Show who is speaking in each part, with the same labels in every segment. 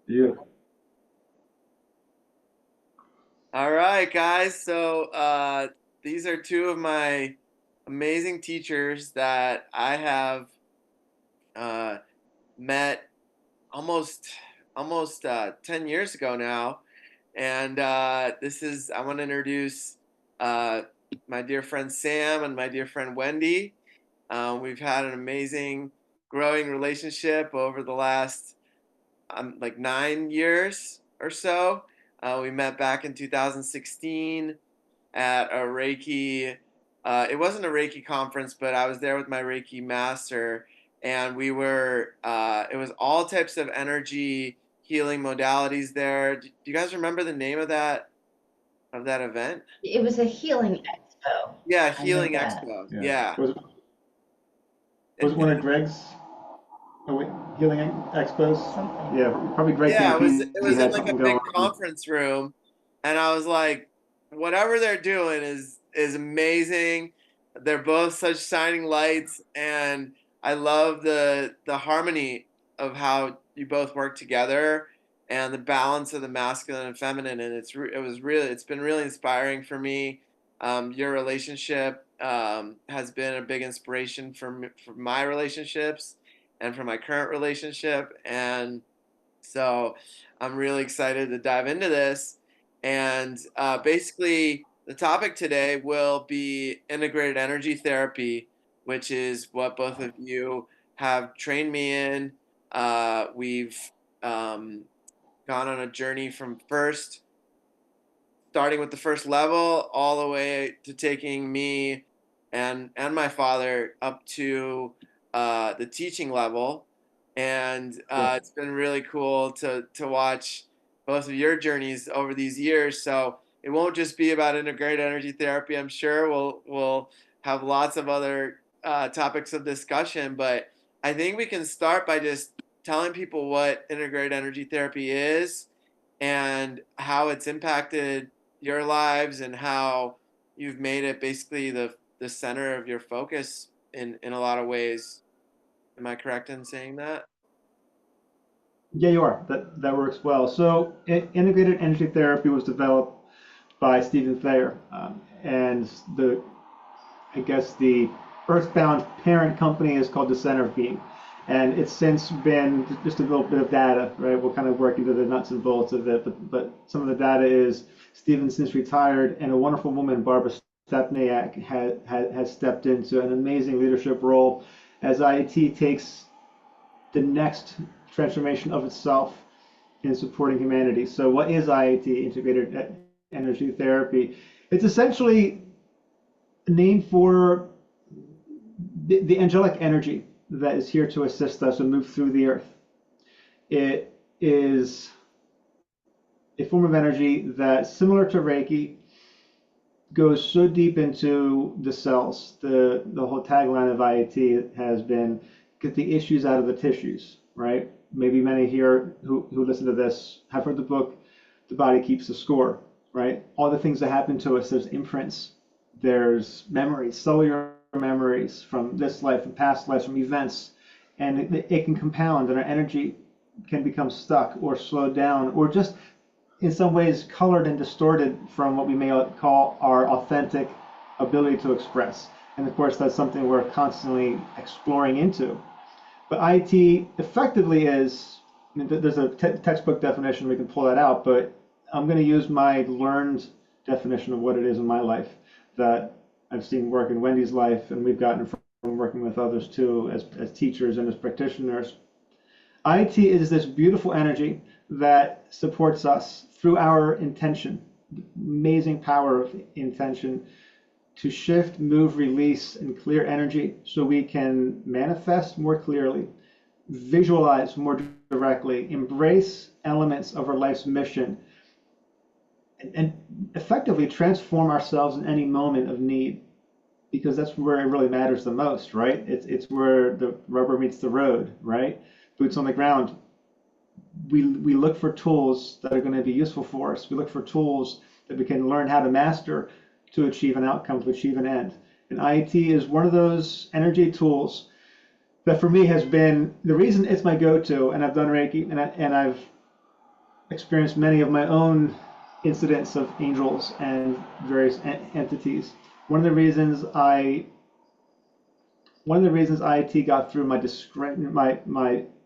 Speaker 1: Yeah.
Speaker 2: All right, guys. So these are two of my amazing teachers that I have uh, met almost almost 10 years ago now. And I want to introduce uh, my dear friend Sam and my dear friend Wendy. We've had an amazing growing relationship over the last like 9 years or so. We met back in 2016 at a Reiki. It wasn't a Reiki conference, but I was there with my Reiki master, and we were. It was all types of energy healing modalities there. Do you guys remember the name of that event?
Speaker 3: It was a healing expo.
Speaker 2: Yeah,
Speaker 3: I know
Speaker 2: Healing
Speaker 3: that.
Speaker 2: Expo.
Speaker 1: Yeah.
Speaker 2: Yeah.
Speaker 1: Was it one of Greg's healing expos?
Speaker 3: Something.
Speaker 1: Yeah, probably Greg
Speaker 2: Yeah,
Speaker 1: Campese
Speaker 2: it was in
Speaker 1: had
Speaker 2: like a
Speaker 1: something
Speaker 2: big
Speaker 1: going on.
Speaker 2: conference room, and I was like, whatever they're doing is amazing. They're both such shining lights, and I love the harmony of how you both work together and the balance of the masculine and feminine. And it's been really inspiring for me. Your relationship has been a big inspiration for my relationships and for my current relationship, and so I'm really excited to dive into this. And basically, the topic today will be integrated energy therapy, which is what both of you have trained me in. We've um, gone on a journey from starting with the first level all the way to taking me and my father up to the teaching level, and
Speaker 1: Cool.
Speaker 2: it's been really cool to watch both of your journeys over these years. So it won't just be about integrated energy therapy. I'm sure we'll have lots of other topics of discussion, but I think we can start by just telling people what integrated energy therapy is and how it's impacted your lives and how you've made it basically the center of your focus in a lot of ways. Am I correct in saying that?
Speaker 1: Yeah, you are. That works well. So, integrated energy therapy was developed by Stephen Thayer, and the I guess the Earthbound parent company is called the Center of Being. And it's since been just a little bit of data, right? We'll kind of work into the nuts and bolts of it, but some of the data is Stephen since retired, and a wonderful woman, Barbara Stepniak, has stepped into an amazing leadership role as IET takes the next transformation of itself in supporting humanity. So, what is IET, Integrated Energy Therapy? It's essentially named for the angelic energy that is here to assist us and move through the earth. It is a form of energy that, similar to Reiki, goes so deep into the cells. The whole tagline of IET has been get the issues out of the tissues, right? Maybe many here who listen to this have heard the book The Body Keeps the Score, right? All the things that happen to us, there's imprints, there's memories, cellular memories from this life, from past lives, from events, and it can compound, and our energy can become stuck or slowed down, or just in some ways colored and distorted from what we may call our authentic ability to express. And of course, that's something we're constantly exploring into. But IT effectively is, I mean, there's a textbook definition, we can pull that out, but I'm going to use my learned definition of what it is in my life that I've seen work in Wendy's life, and we've gotten from working with others too as teachers and as practitioners. IT is this beautiful energy that supports us through our intention, amazing power of intention to shift, move, release, and clear energy so we can manifest more clearly, visualize more directly, embrace elements of our life's mission, and effectively transform ourselves in any moment of need because that's where it really matters the most, right? It's where the rubber meets the road, right? Boots on the ground. We look for tools that are going to be useful for us. We look for tools that we can learn how to master to achieve an outcome, to achieve an end. And IET is one of those energy tools that for me has been the reason it's my go-to. And I've done Reiki, and I've experienced many of my own incidents of angels and various entities. One of the reasons I one of the reasons IET got through my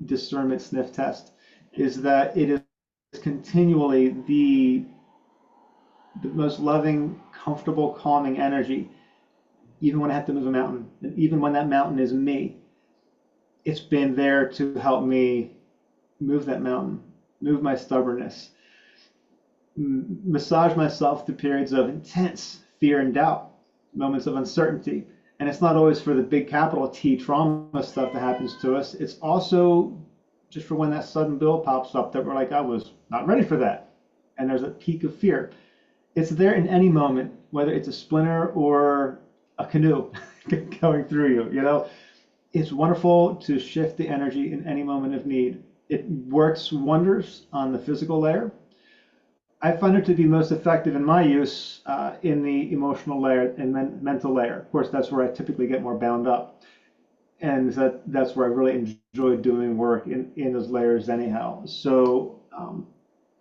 Speaker 1: discernment sniff test is that it is continually the most loving, comfortable, calming energy, even when I have to move a mountain, and even when that mountain is me. It's been there to help me move that mountain, move my stubbornness, massage myself through periods of intense fear and doubt, moments of uncertainty. And it's not always for the big capital T trauma stuff that happens to us. It's also just for when that sudden bill pops up that we're like, I was not ready for that. And there's a peak of fear. It's there in any moment, whether it's a splinter or a canoe going through you, you know? It's wonderful to shift the energy in any moment of need. It works wonders on the physical layer. I find it to be most effective in my use in the emotional layer and mental layer. Of course, that's where I typically get more bound up. And that's where I really enjoy doing work in those layers anyhow. So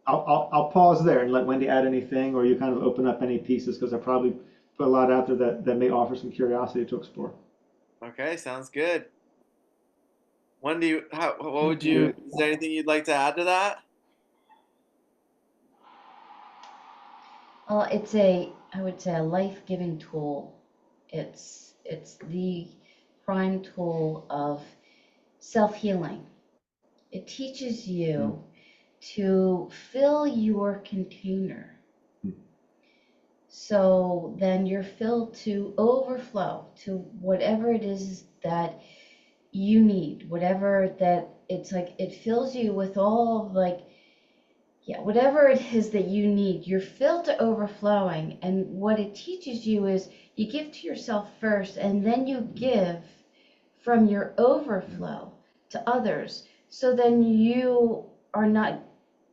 Speaker 1: I'll pause there and let Wendy add anything, or you kind of open up any pieces, because I probably put a lot out there that may offer some curiosity to explore.
Speaker 2: Okay, sounds good. Wendy, what would
Speaker 1: Thank
Speaker 2: you?
Speaker 1: you.
Speaker 2: Is there anything you'd like to add to that?
Speaker 3: Well, I would say, a life-giving tool. It's the prime tool of self-healing. It teaches
Speaker 1: Mm.
Speaker 3: you to fill your container. So then you're filled to overflow to whatever it is that you need, whatever that it's like, it fills you with all of, like, yeah, whatever it is that you need, you're filled to overflowing. And what it teaches you is you give to yourself first, and then you give from your overflow to others. So then you are not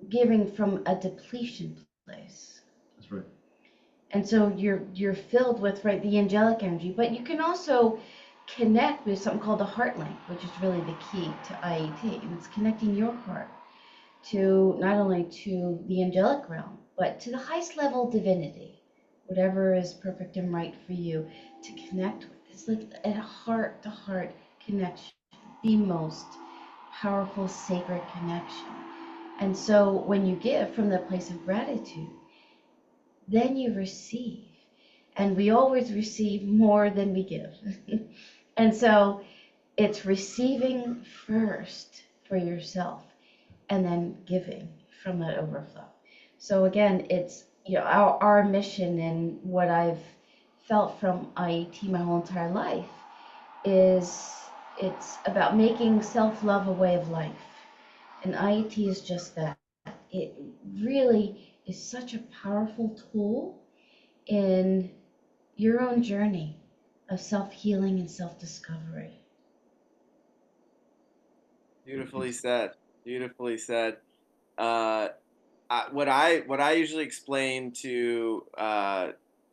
Speaker 3: giving from a depletion place.
Speaker 1: That's right.
Speaker 3: And so you're filled with, right, the angelic energy, but you can also connect with something called the heart link, which is really the key to IET, and it's connecting your heart to not only to the angelic realm, but to the highest level divinity, whatever is perfect and right for you to connect with. It's like a heart to heart connection, the most powerful sacred connection. And so when you give from the place of gratitude, then you receive. And we always receive more than we give. And so it's receiving first for yourself, and then giving from that overflow. So again, it's, our mission, and what I've felt from IET my whole entire life is, it's about making self-love a way of life. And IET is just that. It really is such a powerful tool in your own journey of self-healing and self-discovery.
Speaker 2: Beautifully said. Beautifully said. Uh, what I usually explain to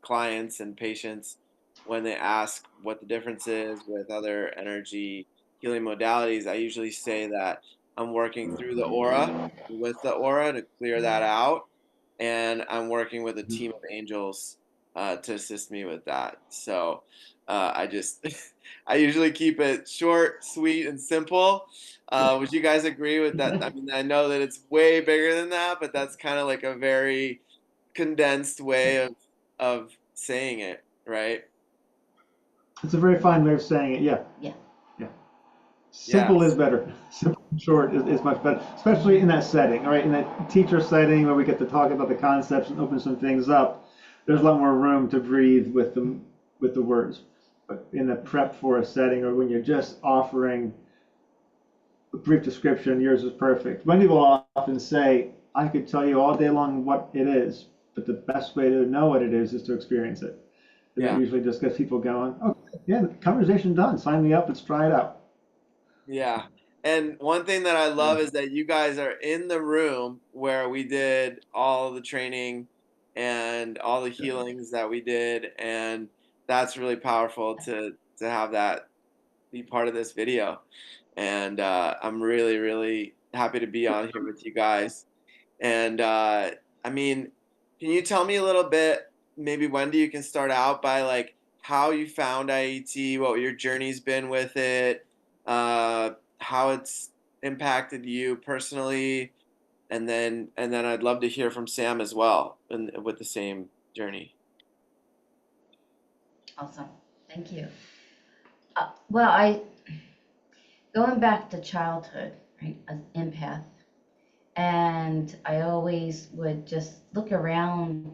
Speaker 2: clients and patients when they ask what the difference is with other energy healing modalities, I usually say that I'm working through the aura, with the aura to clear that out, and I'm working with a team of angels to assist me with that. So I just I usually keep it short, sweet, and simple. Would you guys agree with that? I mean, I know that it's way bigger than that, but that's kind of like a very condensed way of saying it, right?
Speaker 1: It's a very fine way of saying it. Yeah,
Speaker 3: Yeah.
Speaker 1: yeah.
Speaker 2: Yeah,
Speaker 1: Simple is better. Simple and short is much better, especially in that setting. All right, in that teacher setting where we get to talk about the concepts and open some things up, there's a lot more room to breathe with the words. But in the prep for a setting, or when you're just offering a brief description, yours is perfect. Wendy will often say, "I could tell you all day long what it is, but the best way to know what it is to experience it." And that
Speaker 2: yeah,
Speaker 1: usually just gets people going, "Okay, yeah, the conversation done. Sign me up. Let's try it out."
Speaker 2: yeah. And one thing that I love is that you guys are in the room where we did all the training and all the healings that we did, and that's really powerful to have that be part of this video. And I'm really, really happy to be on here with you guys. And I mean, can you tell me a little bit? Maybe Wendy, you can start out by like how you found IET, what your journey's been with it, how it's impacted you personally, and then I'd love to hear from Sam as well, and with the same journey.
Speaker 3: Awesome. Thank you. Well, I going back to childhood, right? An empath, and I always would just look around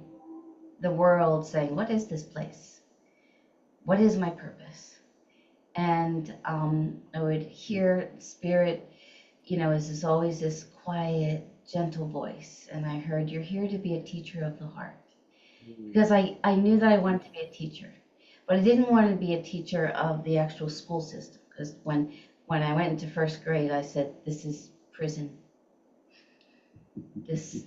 Speaker 3: the world, saying, "What is this place? What is my purpose?" And I would hear spirit, is this always this quiet, gentle voice, and I heard, "You're here to be a teacher of the heart," because I knew that I wanted to be a teacher, but I didn't want to be a teacher of the actual school system, because when I went into first grade, I said, "This is prison. This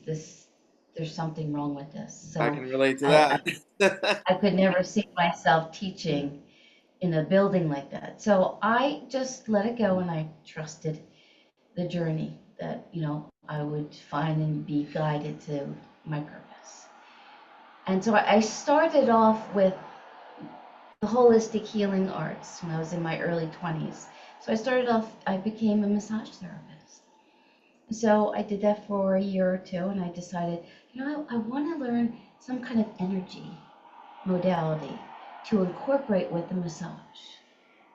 Speaker 3: there's something wrong with this."
Speaker 2: I
Speaker 3: So
Speaker 2: can relate to
Speaker 3: I
Speaker 2: that.
Speaker 3: I could never see myself teaching in a building like that. So I just let it go, and I trusted the journey that, I would find and be guided to my purpose. And so I started off with the holistic healing arts when I was in my early 20s. So I became a massage therapist. So I did that for a year or two, and I decided, I want to learn some kind of energy modality to incorporate with the massage,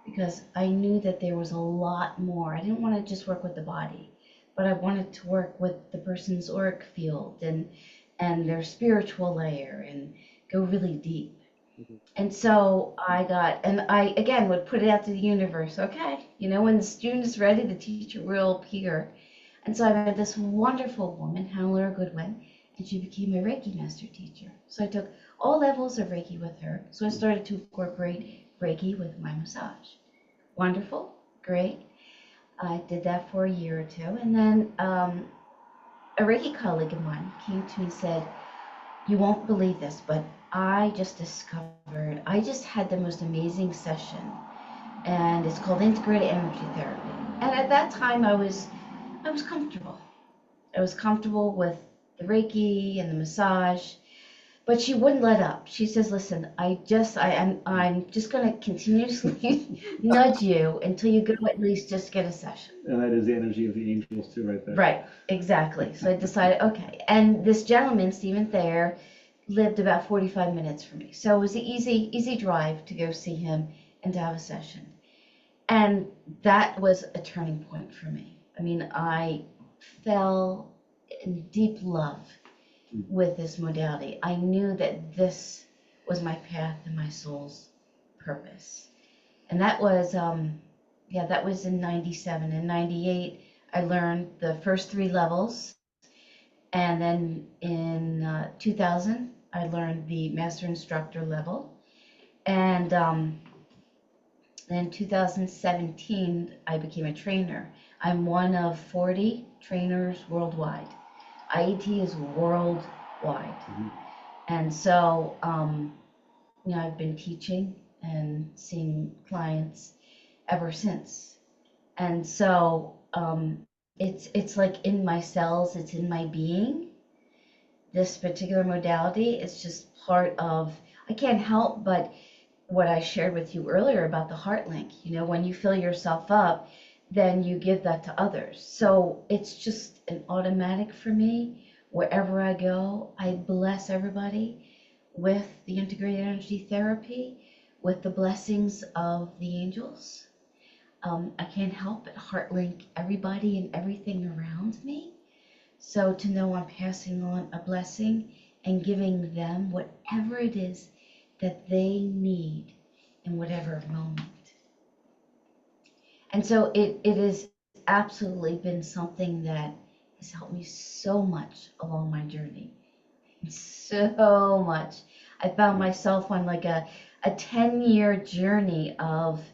Speaker 3: because I knew that there was a lot more. I didn't want to just work with the body, but I wanted to work with the person's auric field and their spiritual layer and go really deep. And so I again would put it out to the universe. Okay, when the student is ready, the teacher will appear. And so I met this wonderful woman, Hannah Goodwin, and she became my Reiki master teacher. So I took all levels of Reiki with her. So I started to incorporate Reiki with my massage. Wonderful, great. I did that for a year or two. And then a Reiki colleague of mine came to me and said, "You won't believe this, but I just had the most amazing session. And it's called integrated energy therapy." And at that time, I was comfortable. I was comfortable with the Reiki and the massage, but she wouldn't let up. She says, "Listen, I'm just going to continuously nudge you until you go at least just get a session."
Speaker 1: And that is the energy of the angels too, right there.
Speaker 3: Right, exactly. So I decided, okay. And this gentleman, Stephen Thayer, lived about 45 minutes from me. So it was an easy drive to go see him and to have a session. And that was a turning point for me. I mean, I fell in deep love with this modality. I knew that this was my path and my soul's purpose. And that was, that was in 97. In 98, I learned the first 3 levels. And then in 2000, I learned the master instructor level. And then 2017, I became a trainer. I'm one of 40 trainers worldwide. IET is worldwide. And so, I've been teaching and seeing clients ever since. And so, it's like in my cells, it's in my being. This particular modality, it's just part of, I can't help but what I shared with you earlier about the heart link. When you fill yourself up, then you give that to others. So it's just an automatic for me. Wherever I go, I bless everybody with the integrated energy therapy, with the blessings of the angels. I can't help but heart link everybody and everything around me. So to know I'm passing on a blessing and giving them whatever it is that they need in whatever moment. And so it has absolutely been something that has helped me so much along my journey. So much. I found myself on like a 10-year journey of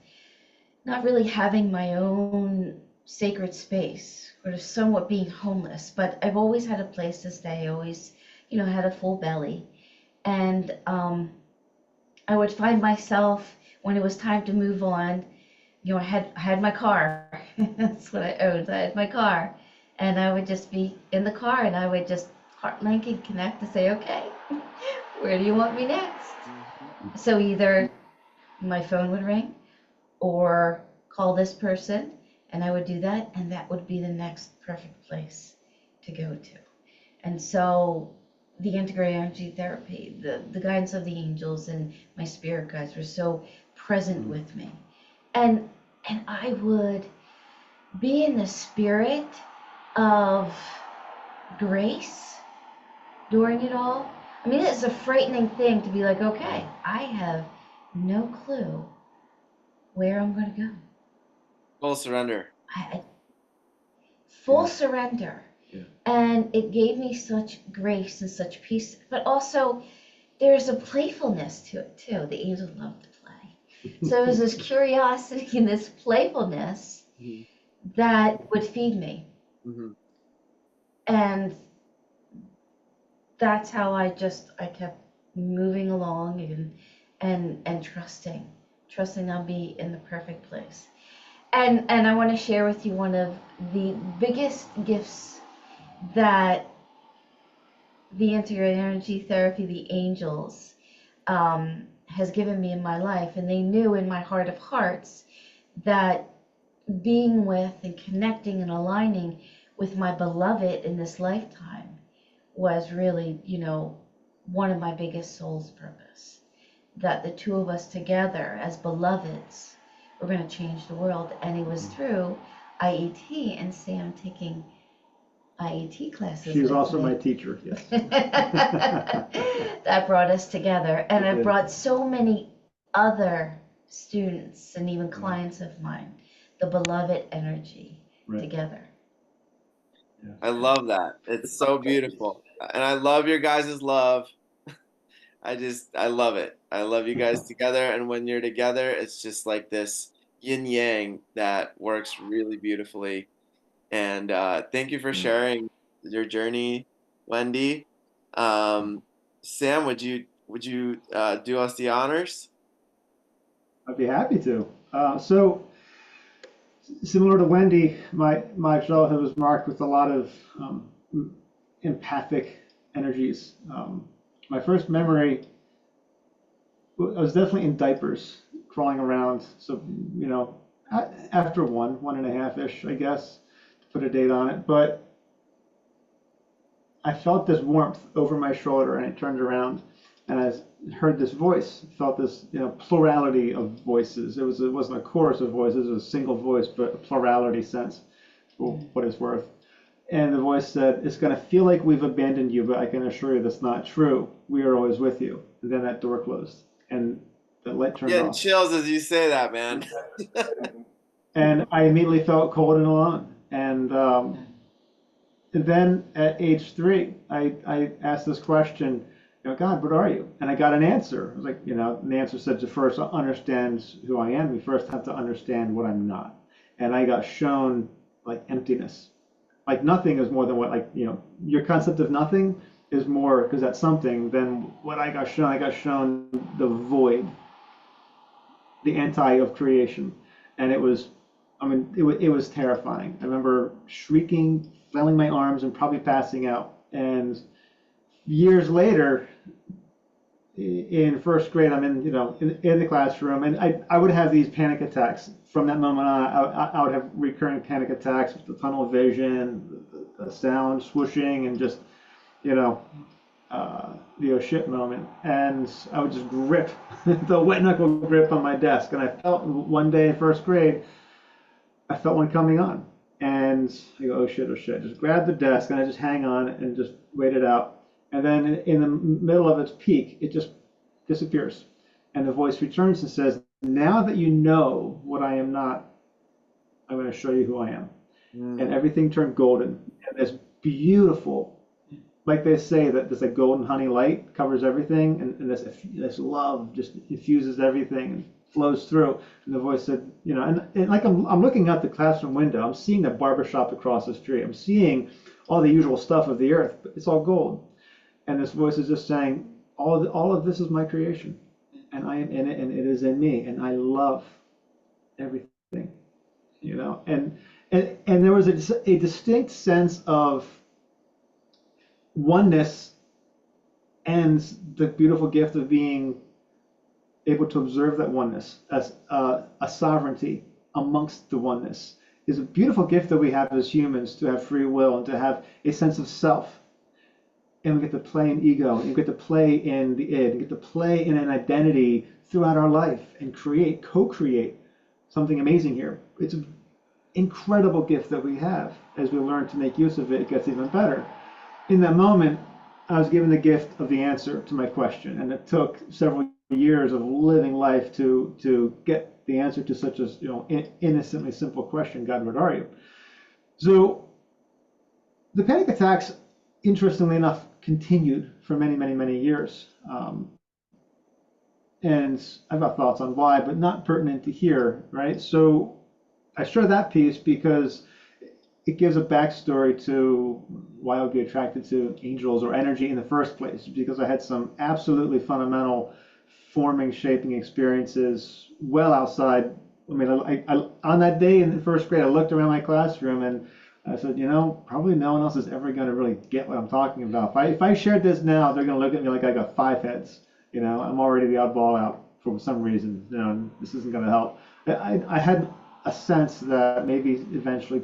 Speaker 3: not really having my own sacred space, or somewhat being homeless, but I've always had a place to stay, always, had a full belly. And I would find myself when it was time to move on, I had my car. That's what I owned. I had my car. And I would just be in the car and I would just heart link and connect to say, okay, where do you want me next? So either my phone would ring or call this person, and I would do that, and that would be the next perfect place to go to. And so the integrated energy therapy, the guidance of the angels and my spirit guides were so present with me. And I would be in the spirit of grace during it all. I mean, it's a frightening thing to be like, okay, I have no clue where I'm going to go.
Speaker 2: Full surrender.
Speaker 3: Full surrender.
Speaker 1: Yeah.
Speaker 3: And it gave me such grace and such peace, but also there's a playfulness to it too. The angels love to play. So there's this curiosity and this playfulness that would feed me. And that's how I kept moving along and trusting I'll be in the perfect place. And I want to share with you one of the biggest gifts that the integrated energy therapy, the angels, has given me in my life. And they knew in my heart of hearts that being with and connecting and aligning with my beloved in this lifetime was really, one of my biggest soul's purpose. That the two of us together as beloveds were going to change the world. And it was through IET and Sam taking IET classes.
Speaker 1: She's also my teacher, yes.
Speaker 3: That brought us together. And it brought so many other students and even clients of mine, the beloved energy together.
Speaker 1: Yeah.
Speaker 2: I love that. It's so beautiful. And I love your guys' love. I love it. I love you guys together. And when you're together, it's just like this yin yang that works really beautifully. And thank you for sharing your journey, Wendi. Sam, would you do us the honors?
Speaker 1: I'd be happy to. So, similar to Wendi, my childhood was marked with a lot of empathic energies. My first memory, I was definitely in diapers, crawling around. So, after one and a half-ish, I guess, to put a date on it. But I felt this warmth over my shoulder, and I turned around, and I heard this voice. Felt this, plurality of voices. It wasn't a chorus of voices; it was a single voice, but a plurality sense, for what it's worth. And the voice said, "It's going to feel like we've abandoned you, but I can assure you that's not true. We are always with you." And then that door closed, and the light turned
Speaker 2: Getting
Speaker 1: off.
Speaker 2: chills as you say that, man.
Speaker 1: And I immediately felt cold and alone. And then at age 3, I asked this question, God, what are you? And I got an answer. I was like, the answer said to first understand who I am. We first have to understand what I'm not. And I got shown like emptiness. Like nothing is more than what, your concept of nothing is more, because that's something, than what I got shown. I got shown the void, the anti of creation. And it was terrifying. I remember shrieking, flailing my arms, and probably passing out. And years later, in first grade, I'm in the classroom, and I would have these panic attacks. From that moment on, I would have recurring panic attacks with the tunnel vision, the sound swooshing, and just the oh shit moment. And I would just grip the wet knuckle grip on my desk, and I felt one day in first grade, I felt one coming on, and I go, oh shit, just grab the desk, and I just hang on and just wait it out. And then in the middle of its peak, it just disappears. And the voice returns and says, now that you know what I am not, I'm going to show you who I am. And everything turned golden. And this beautiful, like they say, that this like golden honey light covers everything, and this love just infuses everything and flows through. And the voice said, and like I'm looking out the classroom window, I'm seeing the barbershop across the street. I'm seeing all the usual stuff of the earth, but it's all gold. And this voice is just saying, all of this is my creation, and I am in it, and it is in me, and I love everything, and And there was a distinct sense of oneness and the beautiful gift of being able to observe that oneness as a sovereignty amongst the oneness is a beautiful gift that we have as humans, to have free will and to have a sense of self. And we get to play in ego, and we get to play in the id, and get to play in an identity throughout our life and create, co-create something amazing here. It's an incredible gift that we have. As we learn to make use of it, it gets even better. In that moment, I was given the gift of the answer to my question, and it took several years of living life to get the answer to such a innocently simple question: God, what are you? So the panic attacks, interestingly enough, continued for many, many, many years. And I've got thoughts on why, but not pertinent to here, right? So I share that piece because it gives a backstory to why I would be attracted to angels or energy in the first place, because I had some absolutely fundamental forming, shaping experiences well outside. I mean, on that day in the first grade, I looked around my classroom and I said, probably no one else is ever going to really get what I'm talking about. If I shared this now, they're going to look at me like I got 5 heads. I'm already the oddball out for some reason. This isn't going to help. I had a sense that maybe eventually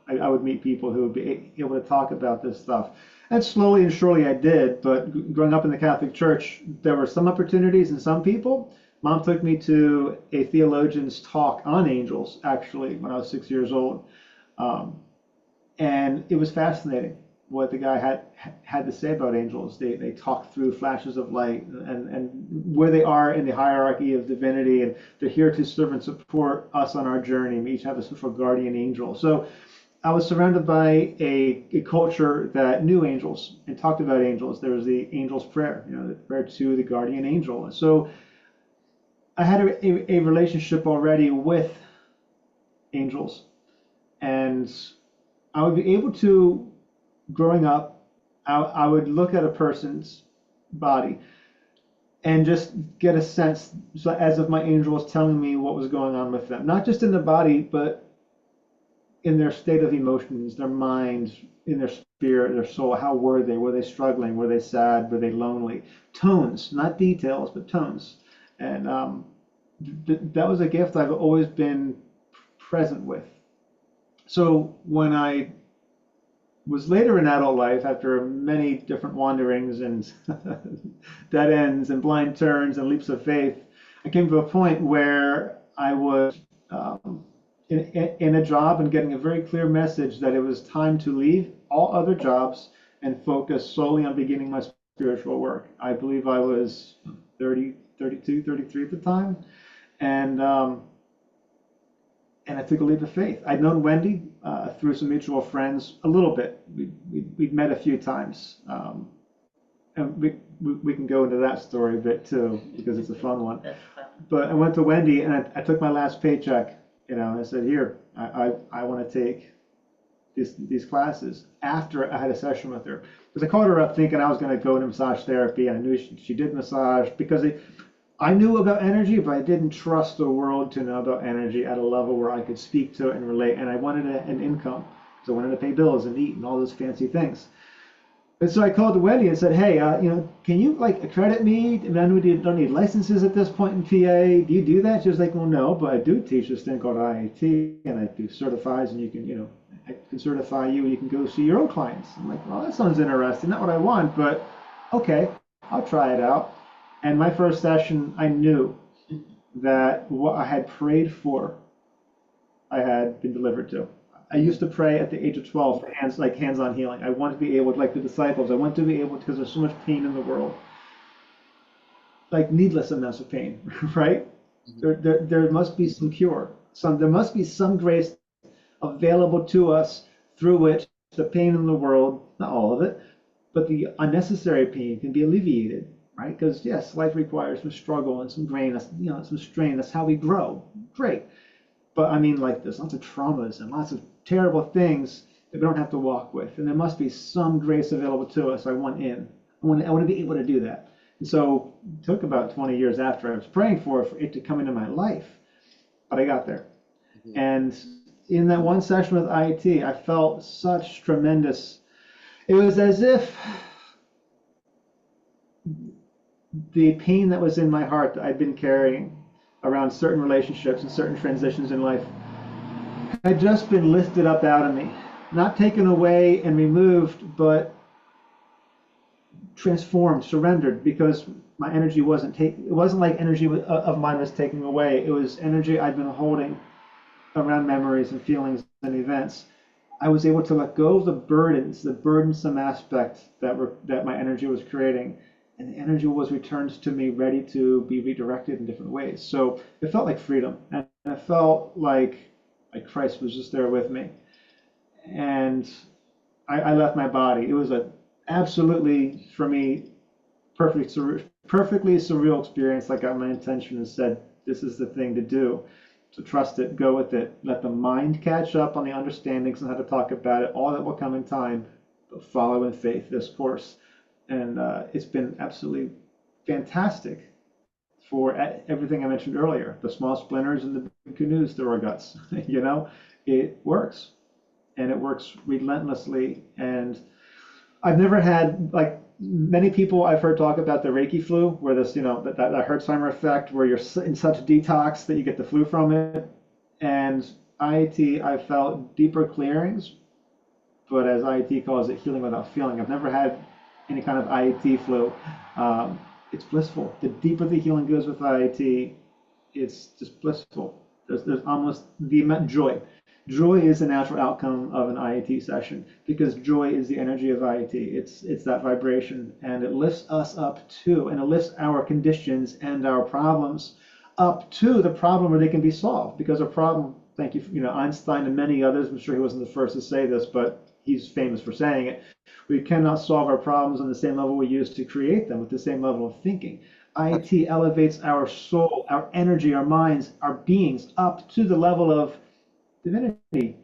Speaker 1: I would meet people who would be able to talk about this stuff. And slowly and surely I did. But growing up in the Catholic Church, there were some opportunities and some people. Mom took me to a theologian's talk on angels, actually, when I was 6 years old. And it was fascinating what the guy had to say about angels. They talk through flashes of light and where they are in the hierarchy of divinity, and they're here to serve and support us on our journey. We each have a special guardian angel. So I was surrounded by a culture that knew angels and talked about angels. There was the angel's prayer, the prayer to the guardian angel. So I had a relationship already with angels, and I would be able to, growing up, I would look at a person's body and just get a sense, as if my angel was telling me what was going on with them, not just in their body, but in their state of emotions, their mind, in their spirit, their soul. How were they? Were they struggling? Were they sad? Were they lonely? Tones, not details, but tones. And that was a gift I've always been present with. So when I was later in adult life, after many different wanderings and dead ends and blind turns and leaps of faith, I came to a point where I was in a job and getting a very clear message that it was time to leave all other jobs and focus solely on beginning my spiritual work. I believe I was 30, 32, 33 at the time. And I took a leap of faith. I'd known Wendi through some mutual friends a little bit. We'd met a few times. And we can go into that story a bit too, because it's a fun one. But I went to Wendi and I took my last paycheck, and I said, here, I want to take these classes after I had a session with her. Because I called her up thinking I was going to go into massage therapy, and I knew she did massage, because I knew about energy, but I didn't trust the world to know about energy at a level where I could speak to it and relate. And I wanted an income, so I wanted to pay bills and eat and all those fancy things. And so I called Wendi and said, hey, can you accredit me? I mean, I know we don't need licenses at this point in PA. Do you do that? She was like, well, no, but I do teach this thing called IET, and I do certifies, and you can, I can certify you, and you can go see your own clients. I'm like, well, that sounds interesting. Not what I want, but okay, I'll try it out. And my first session, I knew that what I had prayed for, I had been delivered to. I used to pray at the age of 12 for hands-on healing. I want to be able to, like the disciples, I want to be able to, because there's so much pain in the world, like needless amounts of pain, right? There must be some cure. There must be some grace available to us through which the pain in the world, not all of it, but the unnecessary pain can be alleviated. Right? Because yes, life requires some struggle and some grain, some strain. That's how we grow. Great. But I mean, like, there's lots of traumas and lots of terrible things that we don't have to walk with. And there must be some grace available to us. I want in. I want to be able to do that. And so it took about 20 years after I was praying for it to come into my life. But I got there. And in that one session with IET, I felt such tremendous. It was as if the pain that was in my heart that I'd been carrying around certain relationships and certain transitions in life had just been lifted up out of me, not taken away and removed, but transformed, surrendered, because my energy it wasn't like energy of mine was taken away. It was energy I'd been holding around memories and feelings and events. I was able to let go of the burdens, the burdensome aspect that my energy was creating, and the energy was returned to me, ready to be redirected in different ways. So it felt like freedom, and it felt like Christ was just there with me. And I left my body. It was a absolutely, for me, perfectly surreal experience. I got my intention and said, this is the thing to do. So trust it, go with it. Let the mind catch up on the understandings and how to talk about it. All that will come in time, but follow in faith this course. And it's been absolutely fantastic for everything I mentioned earlier. The small splinters and the big canoes through our guts. It works. And it works relentlessly. And I've never had, like, many people I've heard talk about the Reiki flu, where this, that Hertzheimer effect, where you're in such detox that you get the flu from it. And IET, I felt deeper clearings, but as IET calls it, healing without feeling. I've never had any kind of IET flu. It's blissful. The deeper the healing goes with IET, it's just blissful. There's almost the amount joy. Joy is a natural outcome of an IET session because joy is the energy of IET. It's that vibration, and it lifts us up too, and it lifts our conditions and our problems up to the problem where they can be solved. Because a problem, thank you, Einstein and many others. I'm sure he wasn't the first to say this, but he's famous for saying it. We cannot solve our problems on the same level we used to create them with the same level of thinking. IET elevates our soul, our energy, our minds, our beings up to the level of divinity,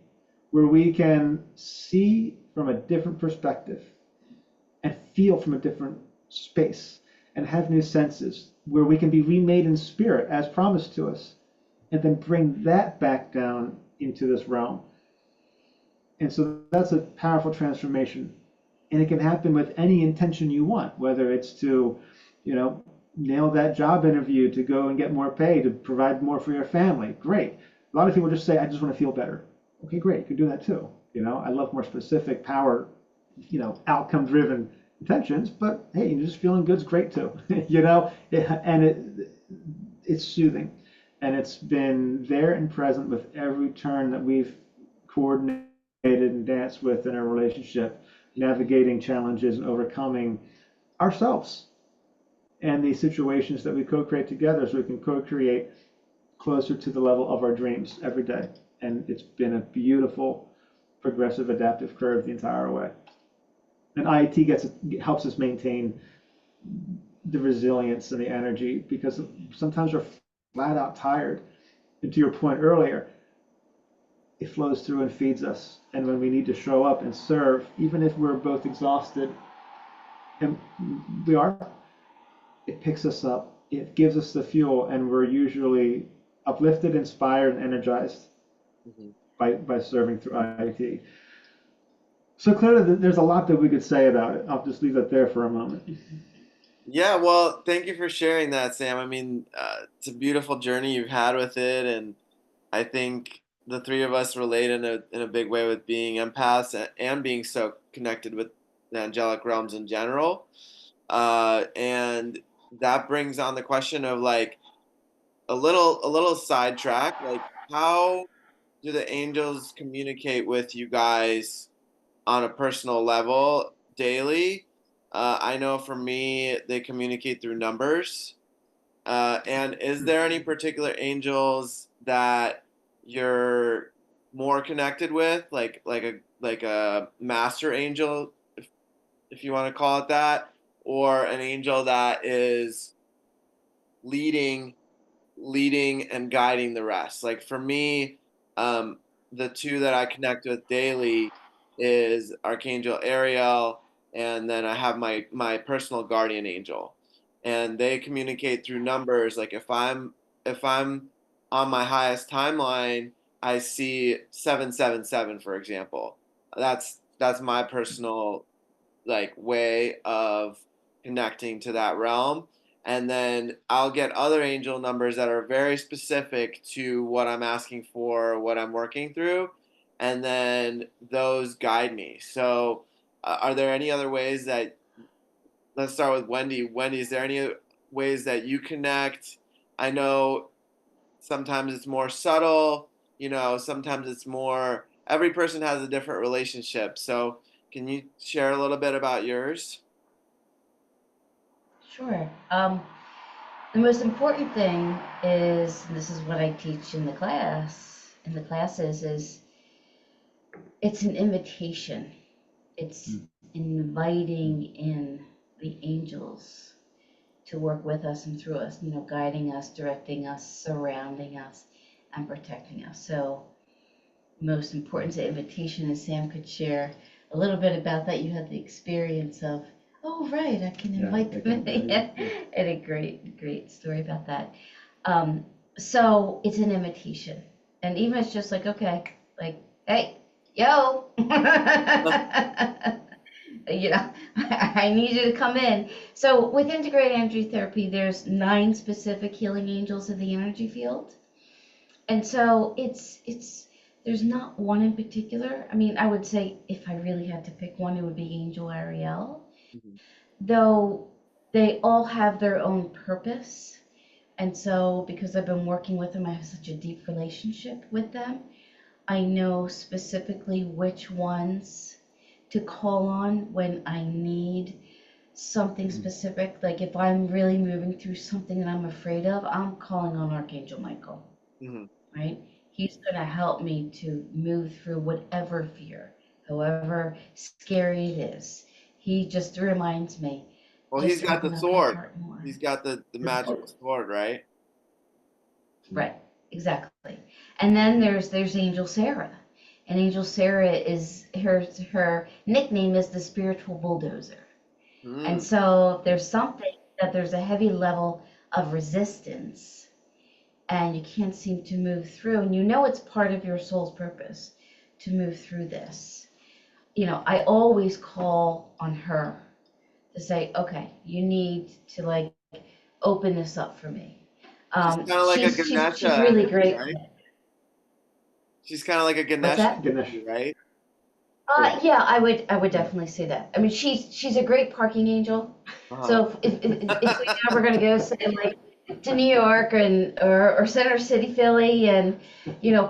Speaker 1: where we can see from a different perspective and feel from a different space and have new senses, where we can be remade in spirit as promised to us, and then bring that back down into this realm. And so that's a powerful transformation. And it can happen with any intention you want, whether it's to, nail that job interview, to go and get more pay, to provide more for your family. Great. A lot of people just say, I just want to feel better. Okay, great. You can do that too. I love more specific power, outcome-driven intentions, but hey, just feeling good's great too. It's soothing. And it's been there and present with every turn that we've coordinated and danced with in our relationship, navigating challenges and overcoming ourselves and the situations that we co-create together, so we can co-create closer to the level of our dreams every day. And it's been a beautiful, progressive, adaptive curve the entire way. And IET helps us maintain the resilience and the energy, because sometimes we're flat out tired. And to your point earlier, it flows through and feeds us. And when we need to show up and serve, even if we're both exhausted, and we are, it picks us up, it gives us the fuel, and we're usually uplifted, inspired, and energized by serving through IET. So clearly, there's a lot that we could say about it. I'll just leave that there for a moment.
Speaker 2: Yeah, well, thank you for sharing that, Sam. I mean, it's a beautiful journey you've had with it, and I think the three of us relate in a big way with being empaths and being so connected with the angelic realms in general. And that brings on the question of, like, a little sidetrack, like, how do the angels communicate with you guys on a personal level daily? I know for me, they communicate through numbers. And is there any particular angels that you're more connected with, like a master angel, if you want to call it that, or an angel that is leading and guiding the rest? Like for me, the two that I connect with daily is Archangel Ariel, and then I have my personal guardian angel, and they communicate through numbers. Like if I'm on my highest timeline, I see 777, for example. That's my personal like way of connecting to that realm. And then I'll get other angel numbers that are very specific to what I'm asking for, what I'm working through, and then those guide me. So, are there any other ways that, let's start with Wendi. Wendi, is there any ways that you connect? I know sometimes it's more subtle, sometimes it's more, every person has a different relationship. So, can you share a little bit about yours?
Speaker 3: Sure. The most important thing is, and this is what I teach in the classes, is it's an invitation. It's inviting in the angels to work with us and through us, guiding us, directing us, surrounding us, and protecting us. So, most important to invitation, as Sam could share a little bit about that. You had the experience of, oh, right, I can invite them in. And a great story about that. So it's an invitation. And even it's just like, okay, like, hey, yo, I need you to come in. So with integrated energy therapy, there's 9 specific healing angels in the energy field. And so there's not one in particular. I mean, I would say if I really had to pick one, it would be Angel Ariel, though they all have their own purpose. And so because I've been working with them, I have such a deep relationship with them. I know specifically which ones to call on when I need something specific. Like if I'm really moving through something that I'm afraid of, I'm calling on Archangel Michael. Right? He's going to help me to move through whatever fear, however scary it is. He just reminds me.
Speaker 2: Well, he's got the sword. He's got the magical sword, right?
Speaker 3: Right, exactly. And then there's Angel Sarah. And Angel Sarah is her nickname is the spiritual bulldozer. And so there's a heavy level of resistance and you can't seem to move through, and it's part of your soul's purpose to move through this. I always call on her to say, okay, you need to like open this up for me.
Speaker 2: She's kind of like a Ganesha.
Speaker 3: She's really great.
Speaker 2: Right? She's kind of like a Ganesha, right?
Speaker 3: Yeah, I would definitely say that. I mean, she's a great parking angel. So if we ever gonna go say like to New York or Center City, Philly, and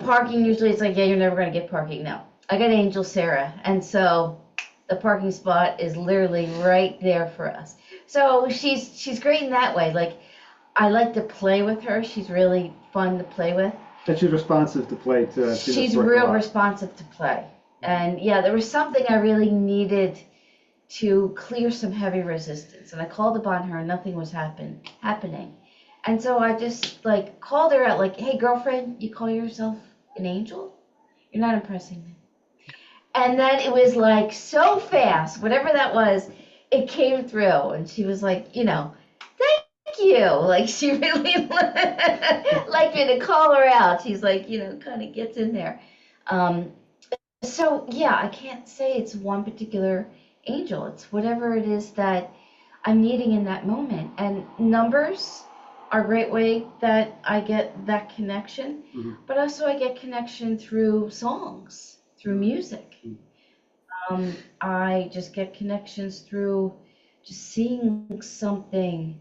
Speaker 3: parking usually it's like, yeah, you're never gonna get parking. No, I got Angel Sarah, and so the parking spot is literally right there for us. So she's great in that way. Like I like to play with her. She's really fun to play with.
Speaker 1: And she's responsive to play too.
Speaker 3: She's real responsive to play. And yeah, there was something I really needed to clear some heavy resistance, and I called upon her and nothing was happening. And so I just like called her out like, hey girlfriend, you call yourself an angel? You're not impressing me. And then it was like so fast, whatever that was, it came through and she was like, thank you. Like she really liked me to call her out. She's like, kind of gets in there. So yeah, I can't say it's one particular angel. It's whatever it is that I'm needing in that moment. And numbers are a great way that I get that connection, but also I get connection through songs, through music. I just get connections through just seeing something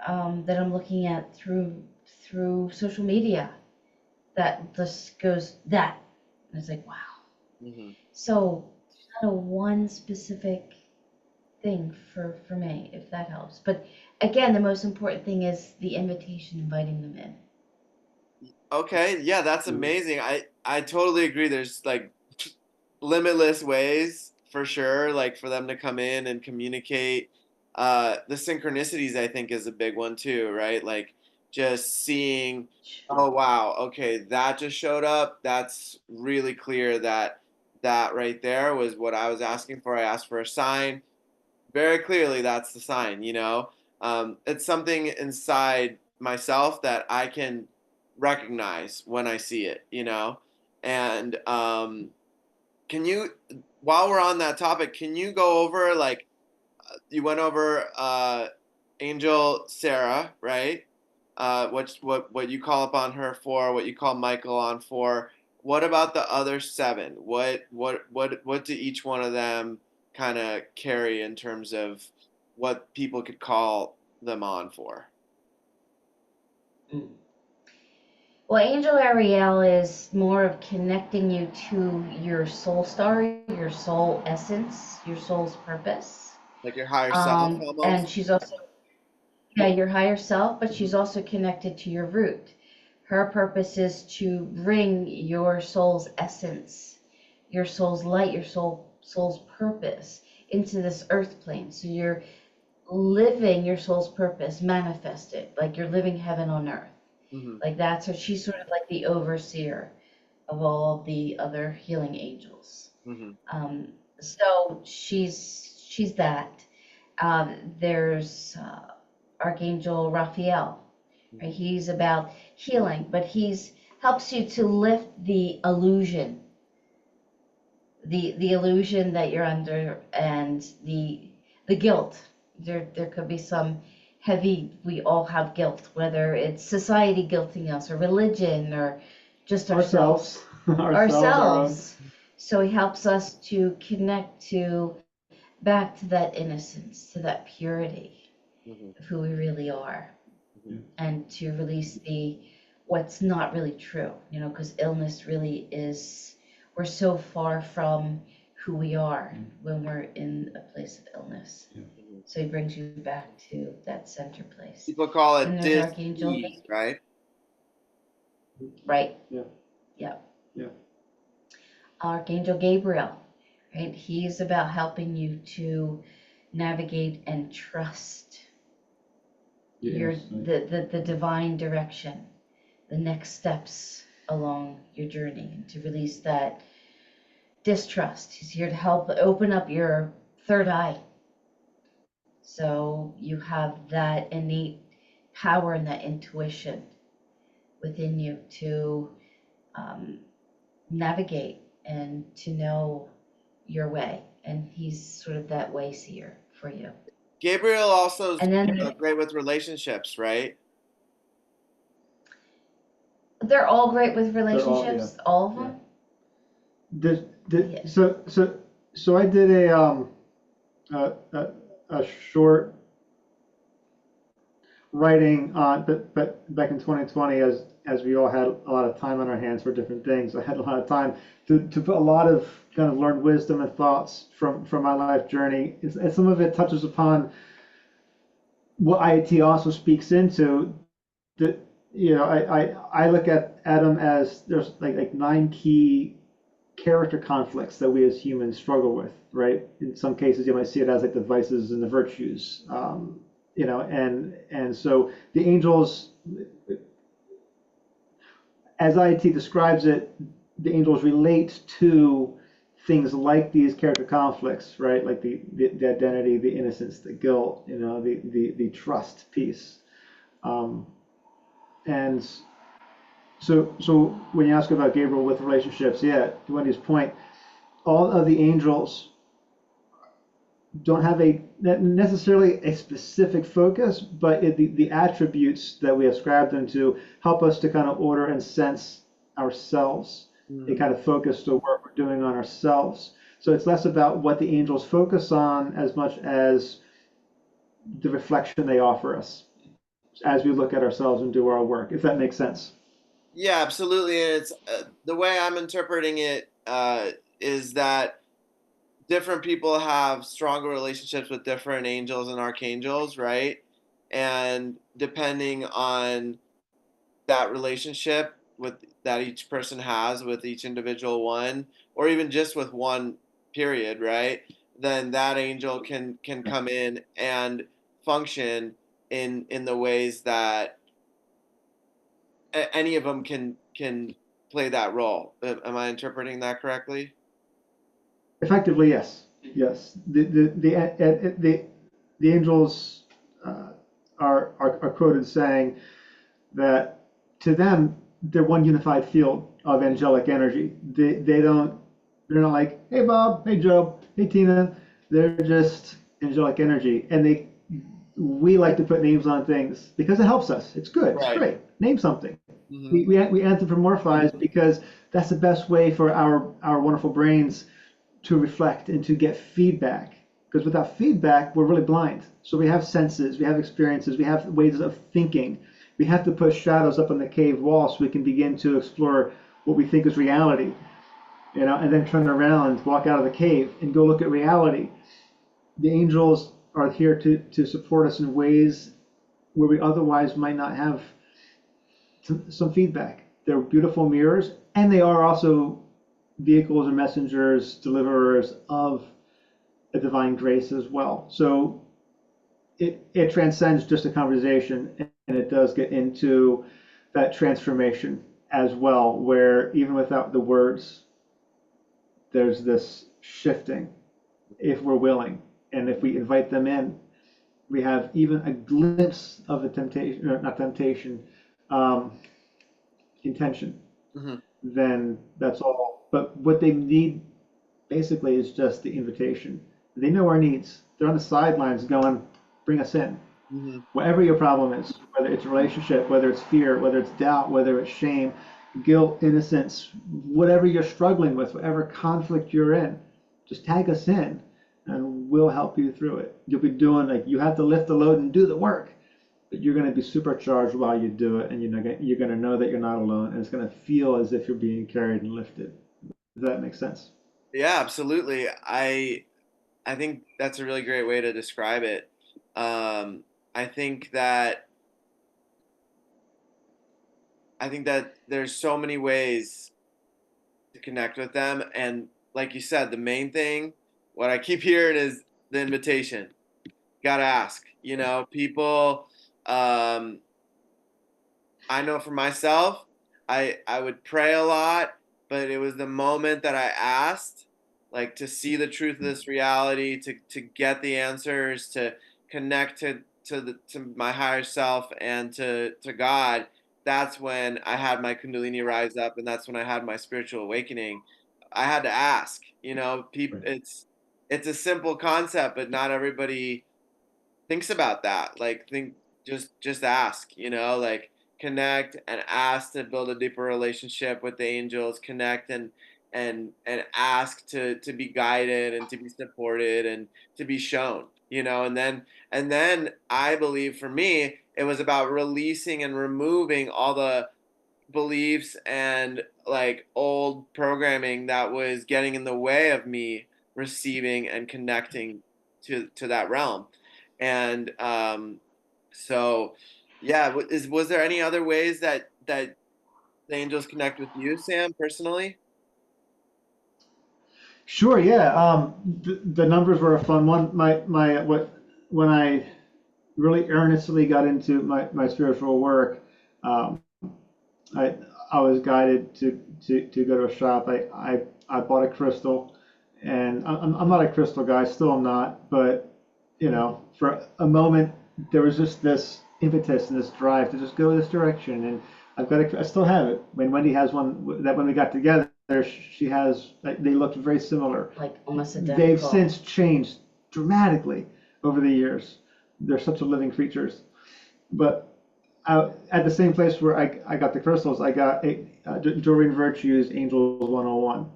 Speaker 3: that I'm looking at through social media that just goes that. And it's like, wow. So it's not a one specific thing for me, if that helps. But again, the most important thing is the invitation, inviting them in.
Speaker 2: Okay, yeah, that's amazing. I totally agree. There's like limitless ways for sure, like for them to come in and communicate. The synchronicities I think is a big one too, right? Like just seeing, oh wow, okay, that just showed up. That's really clear that right there was what I was asking for. I asked for a sign. Very clearly, that's the sign, It's something inside myself that I can recognize when I see it, And can you, while we're on that topic, can you go over, like, you went over Angel Sarah, right? What you call upon her for, what you call Michael on for. What about the other seven? What do each one of them kind of carry in terms of what people could call them on for?
Speaker 3: Well, Angel Ariel is more of connecting you to your soul story, your soul essence, your soul's purpose.
Speaker 2: Like your higher self
Speaker 3: And
Speaker 2: almost?
Speaker 3: she's also, yeah, your higher self, but she's also connected to your root. Her purpose is to bring your soul's essence, your soul's light, your soul's purpose into this earth plane. So you're living your soul's purpose manifested, like you're living heaven on earth.
Speaker 2: Mm-hmm.
Speaker 3: Like that. So she's sort of like the overseer of all the other healing angels.
Speaker 2: Mm-hmm.
Speaker 3: So she's that. There's Archangel Raphael. Right? He's about healing, but he's helps you to lift the illusion, the illusion that you're under, and the guilt. There could be some heavy. We all have guilt, whether it's society guilting us, or religion, or just ourselves. Ourselves. So he helps us to connect to back to that innocence, to that purity
Speaker 2: Mm-hmm.
Speaker 3: of who we really are,
Speaker 2: Mm-hmm.
Speaker 3: and to release the what's not really true, because illness really is, we're so far from who we are when we're in a place of illness.
Speaker 2: Mm-hmm.
Speaker 3: So he brings you back to that center place.
Speaker 2: People call it
Speaker 3: And there's Archangel,
Speaker 2: dis-ease, right?
Speaker 3: right?
Speaker 1: Yeah.
Speaker 3: Yeah.
Speaker 1: Yeah.
Speaker 3: Archangel Gabriel, right? He's about helping you to navigate and trust your the divine direction, the next steps along your journey, and to release that distrust. He's here to help open up your third eye, so you have that innate power and that intuition within you to navigate and to know your way. And he's sort of that way seer for you.
Speaker 2: Gabriel also is
Speaker 3: And then
Speaker 2: great with relationships, right?
Speaker 3: they're all great with relationships, all of them.
Speaker 1: So I did a short writing on, but back in 2020, as we all had a lot of time on our hands for different things, I had a lot of time to put a lot of kind of learned wisdom and thoughts from my life journey. And some of it touches upon what IET also speaks into. That I look at Adam as there's like 9 key character conflicts that we as humans struggle with, right? In some cases, you might see it as like the vices and the virtues, and so the angels, as IET describes it, the angels relate to things like these character conflicts, right? Like the identity, the innocence, the guilt, the trust piece, and so when you ask about Gabriel with relationships, yeah, to Wendy's point, all of the angels don't have necessarily a specific focus, but the attributes that we ascribe them to help us to kind of order and sense ourselves. They kind of focus the work we're doing on ourselves. So it's less about what the angels focus on as much as the reflection they offer us as we look at ourselves and do our work, if that makes sense.
Speaker 2: Yeah, absolutely. And it's the way I'm interpreting it is that different people have stronger relationships with different angels and archangels, right? And depending on that relationship with that each person has with each individual one, or even just with one period, right? Then that angel can come in and function in the ways that any of them can play that role. Am I interpreting that correctly?
Speaker 1: Effectively, yes. Yes. The angels are quoted saying that to them they're one unified field of angelic energy. They're not like, hey Bob, hey Joe, hey Tina. They're just angelic energy, and we like to put names on things because it helps us. It's good. It's
Speaker 2: Right.
Speaker 1: great. Name something.
Speaker 2: Hmm.
Speaker 1: We anthropomorphize because that's the best way for our wonderful brains to reflect and to get feedback. Because without feedback, we're really blind. So we have senses, we have experiences, we have ways of thinking. We have to push shadows up on the cave wall so we can begin to explore what we think is reality, and then turn around, walk out of the cave, and go look at reality. The angels are here to support us in ways where we otherwise might not have some feedback. They're beautiful mirrors, and they are also vehicles and messengers, deliverers of a divine grace as well. So it transcends just a conversation, and it does get into that transformation as well, where even without the words, there's this shifting if we're willing. And if we invite them in, we have even a glimpse of a temptation, or not temptation, um, intention,
Speaker 2: Hmm.
Speaker 1: then that's all. But what they need basically is just the invitation. They know our needs. They're on the sidelines going, bring us in.
Speaker 2: Hmm.
Speaker 1: Whatever your problem is, whether it's a relationship, whether it's fear, whether it's doubt, whether it's shame, guilt, innocence, whatever you're struggling with, whatever conflict you're in, just tag us in and we'll help you through it. You'll be doing, like, you have to lift the load and do the work, but you're going to be supercharged while you do it, and you're going to know that you're not alone, and it's going to feel as if you're being carried and lifted. Does that make sense?
Speaker 2: Yeah, absolutely. I think that's a really great way to describe it. I think that there's so many ways to connect with them, and like you said, the main thing, what I keep hearing is the invitation. Gotta ask. People. Um, I know for myself, I would pray a lot, but it was the moment that I asked, like to see the truth of this reality, to get the answers, to connect to my higher self and to God. That's when I had my Kundalini rise up, and that's when I had my spiritual awakening. I had to ask. People.
Speaker 1: Right.
Speaker 2: It's a simple concept, but not everybody thinks about that. Like just ask, like connect and ask to build a deeper relationship with the angels, connect and ask to be guided and to be supported and to be shown, and then I believe for me it was about releasing and removing all the beliefs and like old programming that was getting in the way of me receiving and connecting to that realm. And so yeah, was there any other ways that the angels connect with you, Sam, personally?
Speaker 1: Sure, yeah. The numbers were a fun one. When I really earnestly got into my spiritual work, um, I I was guided to go to a shop. I bought a crystal, and I'm not a crystal guy, still I'm not, but for a moment there was just this impetus and this drive to just go this direction, and I still have it. When Wendy has one that when we got together, she has, like, they looked very similar.
Speaker 3: Like almost
Speaker 1: They've
Speaker 3: identical.
Speaker 1: since changed dramatically over the years. They're such a living creatures, but at the same place where I got the crystals, I got Doreen Virtue's Angels 101,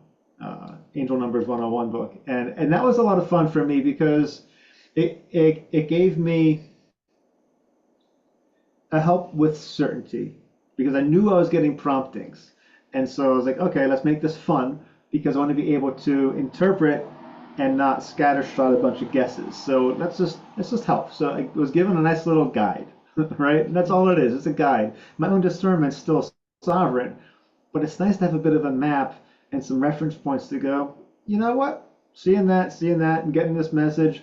Speaker 1: Angel Numbers 101 book. And that was a lot of fun for me because it gave me a help with certainty because I knew I was getting promptings. And so I was like, okay, let's make this fun because I want to be able to interpret and not scattershot a bunch of guesses. So let's just help. So I was given a nice little guide, right? And that's all it is. It's a guide. My own discernment's still sovereign, but it's nice to have a bit of a map and some reference points to go, you know what? Seeing that, and getting this message,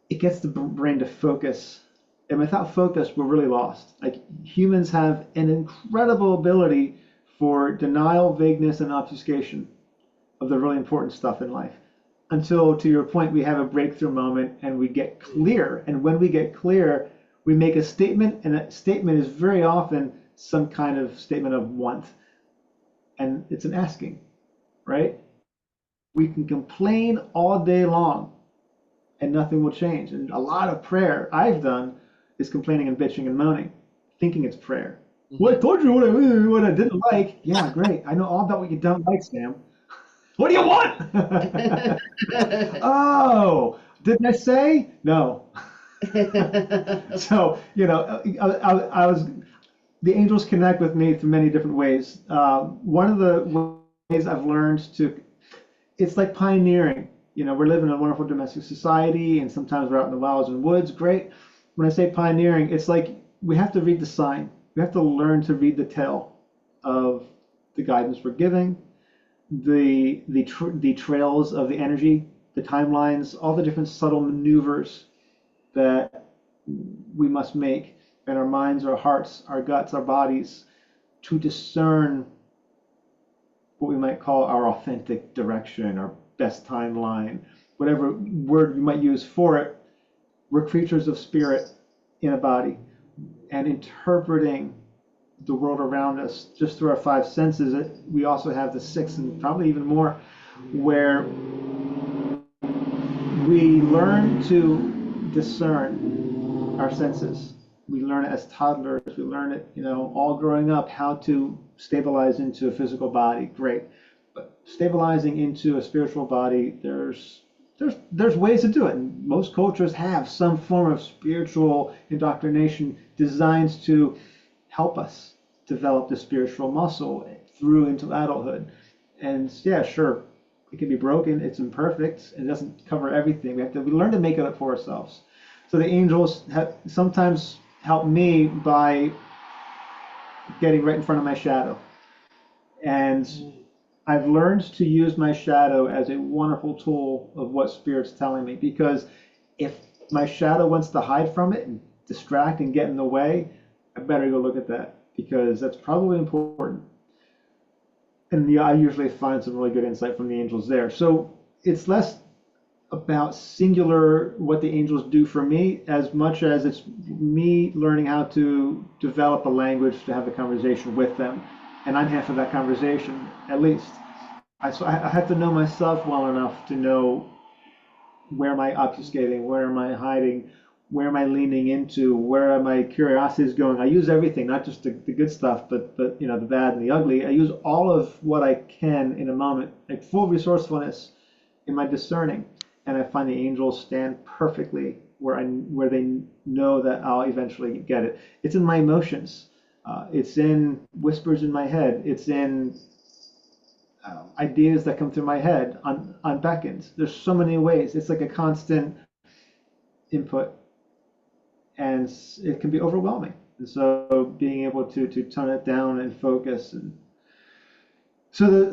Speaker 1: it gets the brain to focus. And without focus, we're really lost. Like, humans have an incredible ability for denial, vagueness, and obfuscation of the really important stuff in life. Until, to your point, we have a breakthrough moment and we get clear. And when we get clear, we make a statement, and that statement is very often some kind of statement of want. and it's an asking, right? We can complain all day long and nothing will change. And a lot of prayer I've done is complaining and bitching and moaning, thinking it's prayer. Well, I
Speaker 2: Mhm.
Speaker 1: told you what I didn't like. Yeah, great. I know all about what you don't like, Sam. What do you want? Oh, didn't I say? No. So, I was, the angels connect with me through many different ways. One of the ways I've learned to, it's like pioneering. We're living in a wonderful domestic society, and sometimes we're out in the wilds and woods. Great. When I say pioneering, it's like we have to read the sign. We have to learn to read the tale of the guidance we're giving, the trails of the energy, the timelines, all the different subtle maneuvers that we must make in our minds, our hearts, our guts, our bodies to discern what we might call our authentic direction, our best timeline, whatever word you might use for it. We're creatures of spirit in a body, and interpreting the world around us just through our five senses. We also have the sixth, and probably even more, where we learn to discern our senses. We learn it as toddlers. We learn it, all growing up, how to stabilize into a physical body. Great. But stabilizing into a spiritual body, there's ways to do it. And most cultures have some form of spiritual indoctrination designed to help us develop the spiritual muscle through into adulthood. And yeah, sure, it can be broken, it's imperfect, and it doesn't cover everything. We learn to make it up for ourselves. So the angels have sometimes help me by getting right in front of my shadow. And I've learned to use my shadow as a wonderful tool of what Spirit's telling me. Because if my shadow wants to hide from it and distract and get in the way, I better go look at that, because that's probably important. And yeah, I usually find some really good insight from the angels there. So it's less about singular what the angels do for me as much as it's me learning how to develop a language to have a conversation with them. And I'm half of that conversation, at least. So I have to know myself well enough to know, where am I obfuscating, where am I hiding, where am I leaning into, where are my curiosities going. I use everything, not just the good stuff, but the bad and the ugly. I use all of what I can in a moment, like full resourcefulness in my discerning. And I find the angels stand perfectly where they know that I'll eventually get it. It's in my emotions. It's in whispers in my head. It's in ideas that come through my head on beckons. There's so many ways. It's like a constant input, and it can be overwhelming. And so being able to tone it down and focus, and so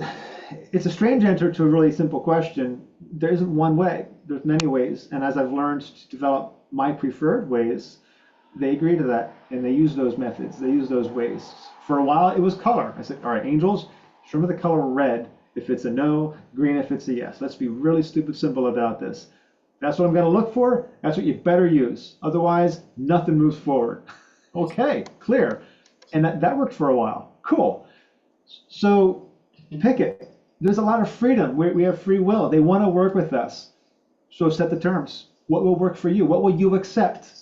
Speaker 1: it's a strange answer to a really simple question. There isn't one way. There's many ways, and as I've learned to develop my preferred ways, they agree to that, and they use those methods. They use those ways. For a while, it was color. I said, all right, angels, show me the color red if it's a no, green if it's a yes. Let's be really stupid simple about this. That's what I'm going to look for. That's what you better use. Otherwise, nothing moves forward. Okay, clear. And that worked for a while. Cool. So pick it. There's a lot of freedom. We have free will. They want to work with us. So set the terms. What will work for you? What will you accept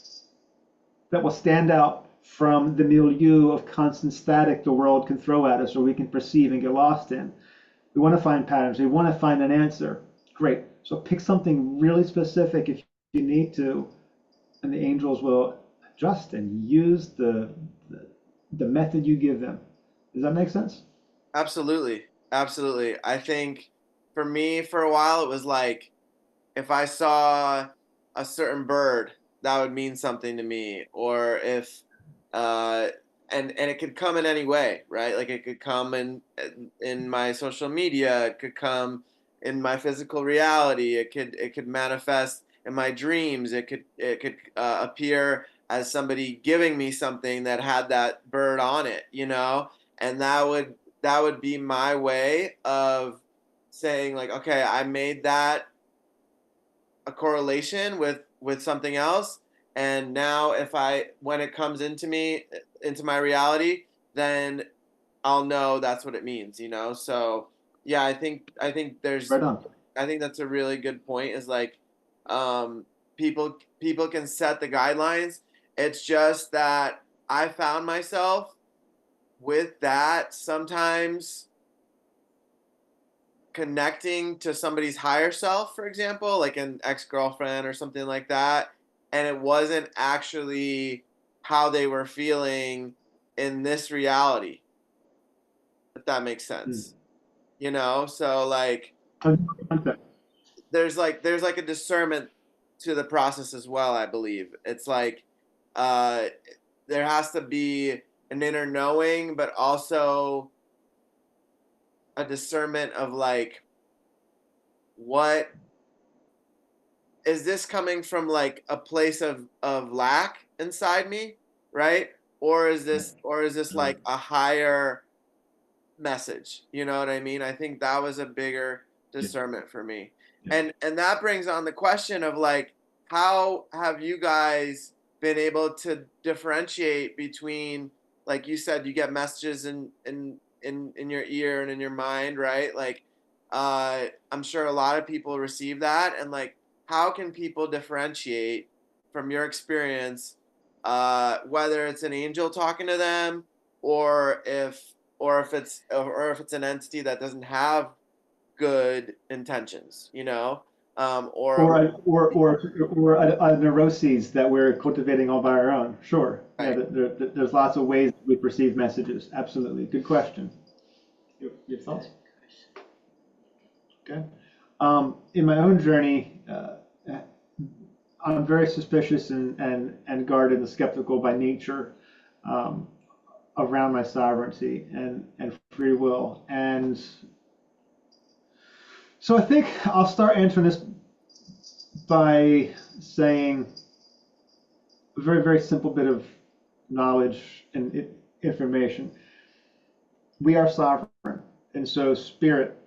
Speaker 1: that will stand out from the milieu of constant static the world can throw at us, or we can perceive and get lost in? We want to find patterns. We want to find an answer. Great. So pick something really specific if you need to, and the angels will adjust and use the method you give them. Does that make sense?
Speaker 2: Absolutely. Absolutely. I think for me, for a while, it was like if I saw a certain bird, that would mean something to me. Or if, uh, and it could come in any way, right? Like it could come in my social media. It could come in my physical reality. It could manifest in my dreams. It could appear as somebody giving me something that had that bird on it, and that would be my way of saying like, okay, I made that a correlation with something else, and now if I when it comes into me, into my reality, then I'll know that's what it means, you know? So yeah,
Speaker 1: Right on.
Speaker 2: I think that's a really good point, is like, people can set the guidelines. It's just that I found myself with that sometimes connecting to somebody's higher self, for example, like an ex-girlfriend or something like that, and it wasn't actually how they were feeling in this reality, if that makes sense. You know, so like
Speaker 1: Context.
Speaker 2: there's like a discernment to the process as well, I believe. It's like, uh there has to be an inner knowing, but also a discernment of like, what is this coming from, like a place of lack inside me, right? Or is this like a higher message? You know what I mean? I think that was a bigger
Speaker 1: Yeah.
Speaker 2: discernment for me.
Speaker 1: Yeah.
Speaker 2: And that brings on the question of like, how have you guys been able to differentiate between, like you said, you get messages in your ear and in your mind, right? Like, I'm sure a lot of people receive that, and like, how can people differentiate from your experience, whether it's an angel talking to them, or if it's an entity that doesn't have good intentions, you know, or
Speaker 1: Or neuroses that we're cultivating all by our own. Sure. Yeah,
Speaker 2: right.
Speaker 1: there's lots of ways we perceive messages. Absolutely. Good question. Your thoughts? Okay. In my own journey, I'm very suspicious and guarded and skeptical by nature, um, around my sovereignty and free will. And so I think I'll start answering this by saying a very, very simple bit of knowledge and information. We are sovereign. And so spirit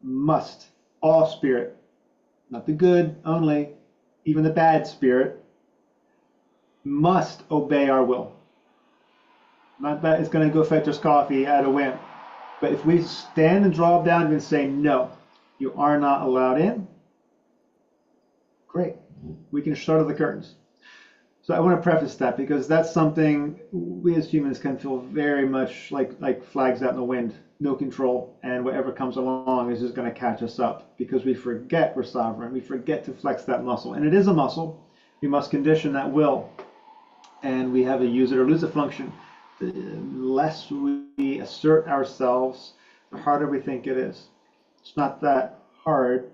Speaker 1: must, all spirit, not the good only, even the bad spirit, must obey our will. Not that it's going to go fetch us coffee at a whim. But if we stand and draw down and say, no, you are not allowed in, great. We can shutter the curtains. So I want to preface that because that's something we as humans can feel very much like flags out in the wind, no control, and whatever comes along is just going to catch us up because we forget we're sovereign. We forget to flex that muscle, and it is a muscle. We must condition that will, and we have a use it or lose it function. The less we assert ourselves, the harder we think it is. It's not that hard,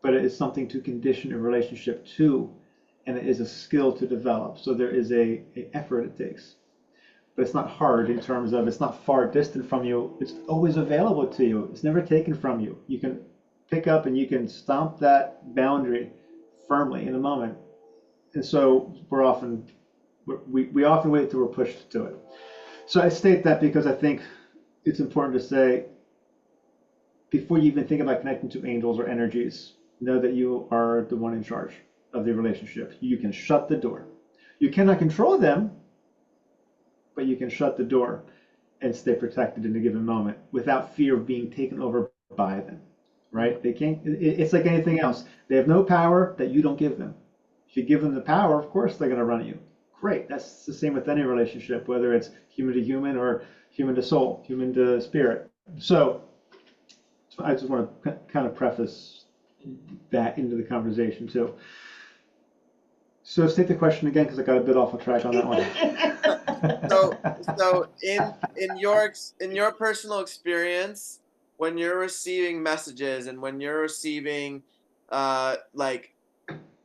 Speaker 1: but it is something to condition a relationship to, and it is a skill to develop. So there is a effort it takes, but it's not hard in terms of it's not far distant from you. It's always available to you. It's never taken from you. You can pick up and you can stomp that boundary firmly in a moment. And so we often wait till we're pushed to it. So I state that because I think it's important to say before you even think about connecting to angels or energies, know that you are the one in charge of the relationship. You can shut the door. You cannot control them, but you can shut the door and stay protected in a given moment without fear of being taken over by them, right? They can't, it's like anything else. They have no power that you don't give them. If you give them the power, of course they're going to run you. Great. That's the same with any relationship, whether it's human to human or human to soul, human to spirit. So I just want to kind of preface that into the conversation too. So let's take the question again because I got a bit off a track on that one.
Speaker 2: So in your personal experience, when you're receiving messages and when you're receiving, like,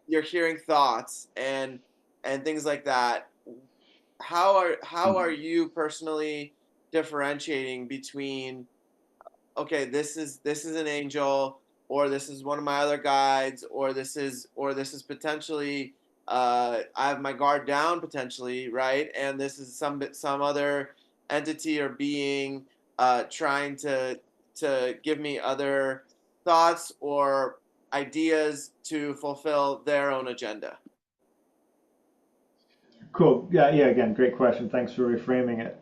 Speaker 2: you're hearing thoughts and things like that, how are you personally differentiating between, okay, this is an angel, or this is one of my other guides, or this is potentially, I have my guard down potentially, right? And this is some other entity or being, trying to give me other thoughts or ideas to fulfill their own agenda.
Speaker 1: Cool. Yeah, yeah, again, great question. Thanks for reframing it.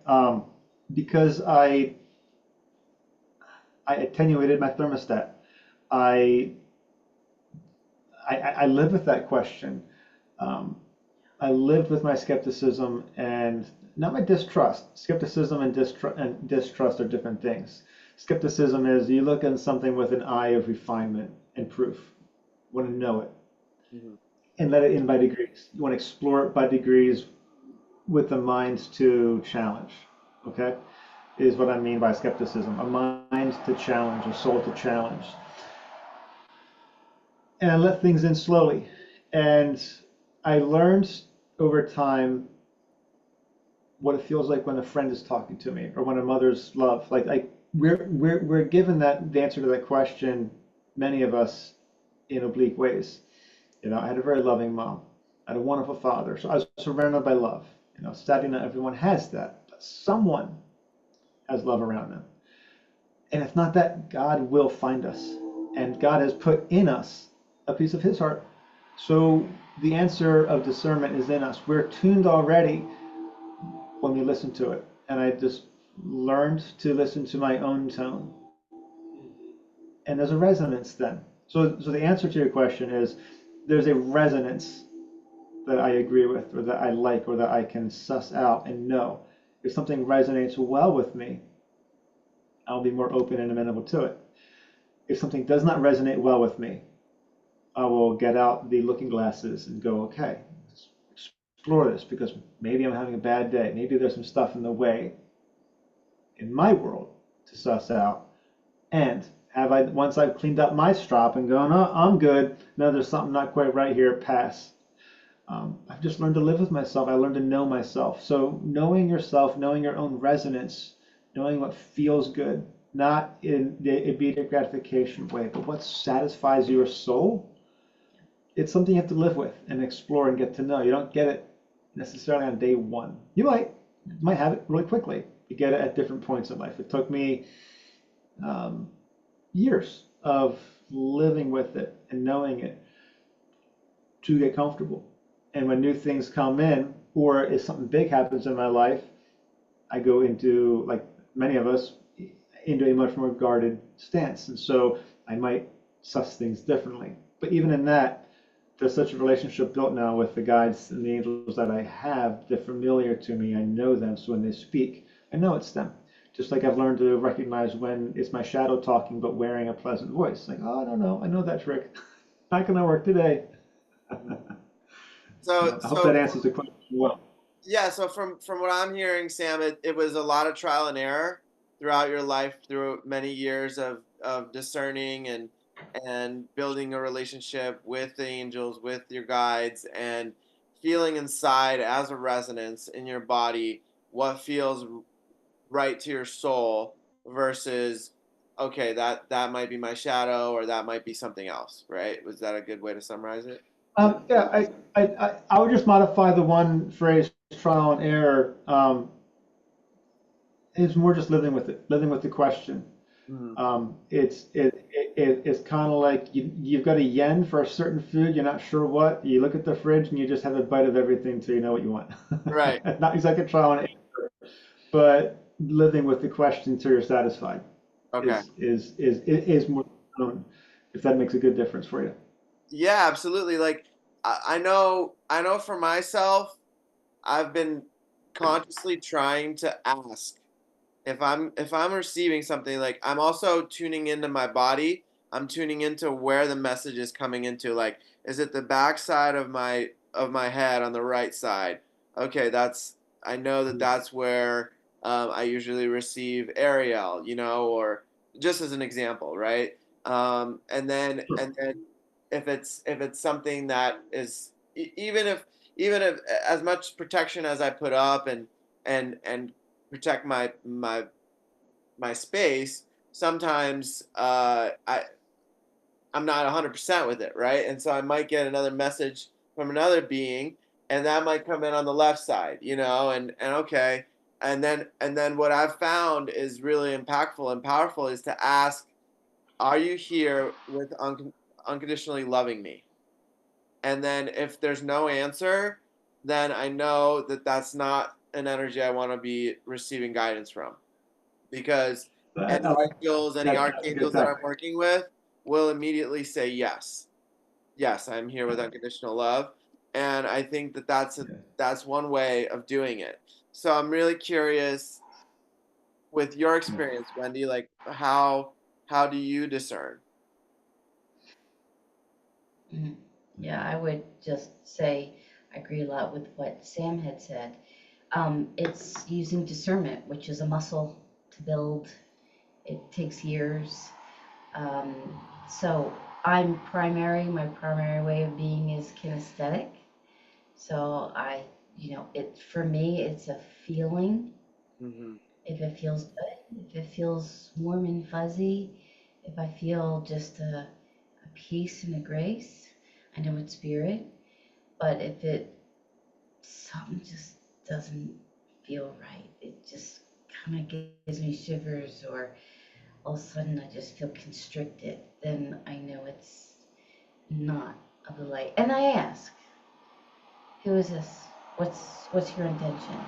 Speaker 1: because I attenuated my thermostat. I I lived with that question. Um, I lived with my skepticism and not my distrust. Skepticism and distrust are different things. Skepticism is you look at something with an eye of refinement and proof. You want to know it
Speaker 2: Mhm.
Speaker 1: and let it in by degrees. You want to explore it by degrees with the mind to challenge. Okay, is what I mean by skepticism. A mind to challenge, a soul to challenge. And I let things in slowly. And I learned over time what it feels like when a friend is talking to me or when a mother's love. Like we're given that the answer to that question, many of us in oblique ways. You know, I had a very loving mom. I had a wonderful father. So I was surrounded by love. You know, sadly not everyone has that, but someone has love around them. And if not that, God will find us. And God has put in us a piece of his heart. So the answer of discernment is in us. We're tuned already when we listen to it. And I just learned to listen to my own tone. And there's a resonance then. So the answer to your question is there's a resonance that I agree with or that I like or that I can suss out and know. If something resonates well with me, I'll be more open and amenable to it. If something does not resonate well with me, I will get out the looking glasses and go, okay, let's explore this because maybe I'm having a bad day. Maybe there's some stuff in the way in my world to suss out. And have I, once I've cleaned up my strop and gone, oh, I'm good. No, there's something not quite right here. Pass. I've just learned to live with myself. I learned to know myself. So knowing yourself, knowing your own resonance, knowing what feels good, not in the immediate gratification way, but what satisfies your soul, it's something you have to live with and explore and get to know. You don't get it necessarily on day one. You might have it really quickly. You get it at different points in life. It took me um, years of living with it and knowing it to get comfortable. And when new things come in, or if something big happens in my life, I go into, like many of us, into a much more guarded stance. And so I might suss things differently. But even in that, there's such a relationship built now with the guides and the angels that I have. They're familiar to me. I know them. So when they speak, I know it's them. Just like I've learned to recognize when it's my shadow talking, but wearing a pleasant voice. Like, oh, I don't know. I know that trick. Not going to work today.
Speaker 2: So,
Speaker 1: I hope that
Speaker 2: so
Speaker 1: answers the question well.
Speaker 2: yeah, so from what I'm hearing, Sam, it was a lot of trial and error throughout your life, through many years of discerning and building a relationship with the angels, with your guides, and feeling inside as a resonance in your body what feels right to your soul versus okay, that might be my shadow or that might be something else, right? Was that a good way to summarize it?
Speaker 1: Yeah, I would just modify the one phrase, trial and error. It's more just living with it, living with the question.
Speaker 2: Mhm.
Speaker 1: It's kind of like you've got a yen for a certain food, you're not sure what. You look at the fridge and you just have a bite of everything till you know what you want.
Speaker 2: Right.
Speaker 1: Not exactly trial and error, but living with the question till you're satisfied
Speaker 2: Okay.
Speaker 1: is more, if that makes a good difference for you.
Speaker 2: Yeah, absolutely. Like I know for myself, I've been consciously trying to ask if I'm receiving something, like I'm also tuning into my body. I'm tuning into where the message is coming into. Like, is it the back side of my head on the right side? Okay, I know that that's where I usually receive Ariel, or just as an example, right? And then if it's something that is even if as much protection as I put up and protect my space, sometimes I'm not 100% with it, right? And so I might get another message from another being, and that might come in on the left side, and okay, and then what I've found is really impactful and powerful is to ask, are you here with unconditionally loving me? And then if there's no answer, then I know that that's not an energy I want to be receiving guidance from, because
Speaker 1: I
Speaker 2: any
Speaker 1: like
Speaker 2: angels, any
Speaker 1: that's a good
Speaker 2: archangels that
Speaker 1: thing.
Speaker 2: I'm working with will immediately say yes. Yes, I'm here with unconditional love. And I think that that's one way of doing it. So I'm really curious with your
Speaker 1: Yeah.
Speaker 2: experience, Wendi, like how do you discern?
Speaker 3: Mhm. Yeah, I would just say I agree a lot with what Sam had said. It's using discernment, which is a muscle to build. It takes years. Um, so my primary way of being is kinesthetic. So it for me, it's a feeling.
Speaker 2: Mm-hmm.
Speaker 3: If it feels good, if it feels warm and fuzzy, if I feel just a peace and a grace, I know it's spirit. But if something just doesn't feel right, it just kind of gives me shivers, or all of a sudden I just feel constricted, then I know it's not of the light. And I ask, who is this? What's your intention?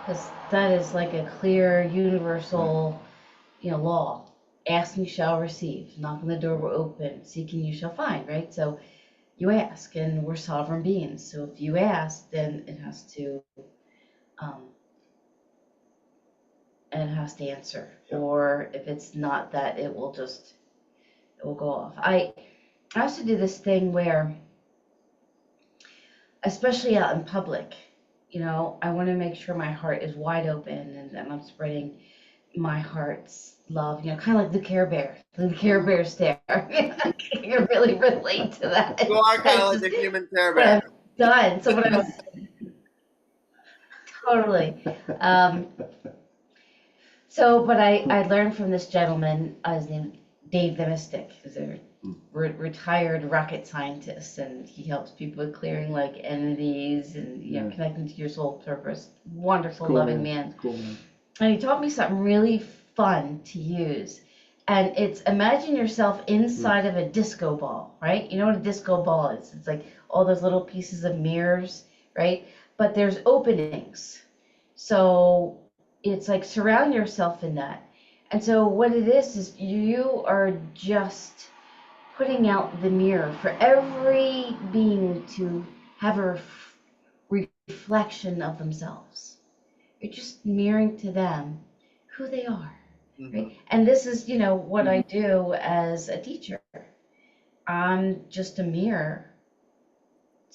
Speaker 3: Because that is like a clear universal, law. Ask and you shall receive. Knock on the door will open. Seek and you shall find. Right. So you ask, and we're sovereign beings. So if you ask, then um, it has to answer. Or if it's not that, it will go off. I also do this thing where, especially out in public, I want to make sure my heart is wide open and that I'm spreading my heart's love, kind of like the Care Bear stare. I can really relate to that.
Speaker 2: You are kind
Speaker 3: That's
Speaker 2: of like
Speaker 3: just
Speaker 2: the human Care
Speaker 3: what
Speaker 2: Bear.
Speaker 3: I've done. So what I've totally. Um, but I learned from this gentleman, his name Dave the Mystic, who's a retired rocket scientist, and he helps people with clearing like entities and connecting to your soul purpose. Wonderful,
Speaker 1: Cool,
Speaker 3: loving
Speaker 1: man.
Speaker 3: man.
Speaker 1: Cool, man.
Speaker 3: And he taught me something really fun to use. And it's imagine yourself inside of a disco ball, right? You know what a disco ball is? It's like all those little pieces of mirrors, right? But there's openings. So it's like surround yourself in that. And so what it is you are just putting out the mirror for every being to have a reflection of themselves. You're just mirroring to them who they are,
Speaker 2: Mm-hmm.
Speaker 3: right? And this is, what I do as a teacher. I'm just a mirror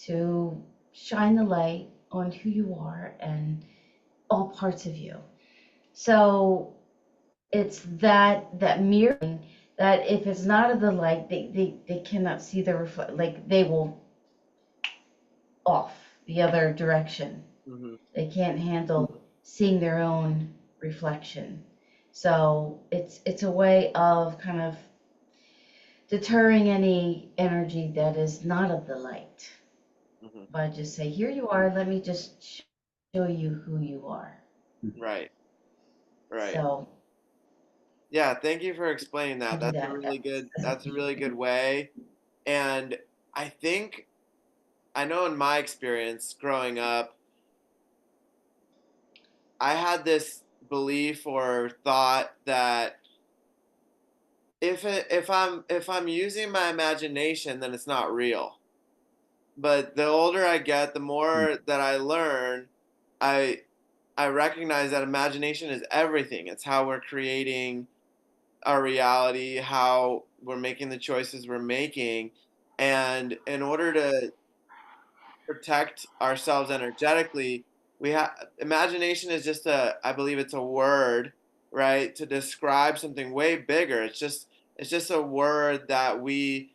Speaker 3: to shine the light on who you are and all parts of you. So it's that mirroring that if it's not of the light, they cannot see the reflect, like they will off the other direction.
Speaker 2: Mm-hmm.
Speaker 3: They can't handle seeing their own reflection. So it's a way of kind of deterring any energy that is not of the light.
Speaker 2: Mm-hmm.
Speaker 3: But just say, here you are, let me just show you who you are.
Speaker 2: Right. Right.
Speaker 3: So
Speaker 2: Yeah, thank you for explaining
Speaker 3: I
Speaker 2: that.
Speaker 3: do that.
Speaker 2: That's a really good way. And I think I know in my experience growing up, I had this belief or thought that if I'm using my imagination, then it's not real. But the older I get, the more that I learn, I I recognize that imagination is everything. It's how we're creating our reality, how we're making the choices we're making. And in order to protect ourselves energetically, we have imagination is just I believe it's a word, right, to describe something way bigger. It's just a word that we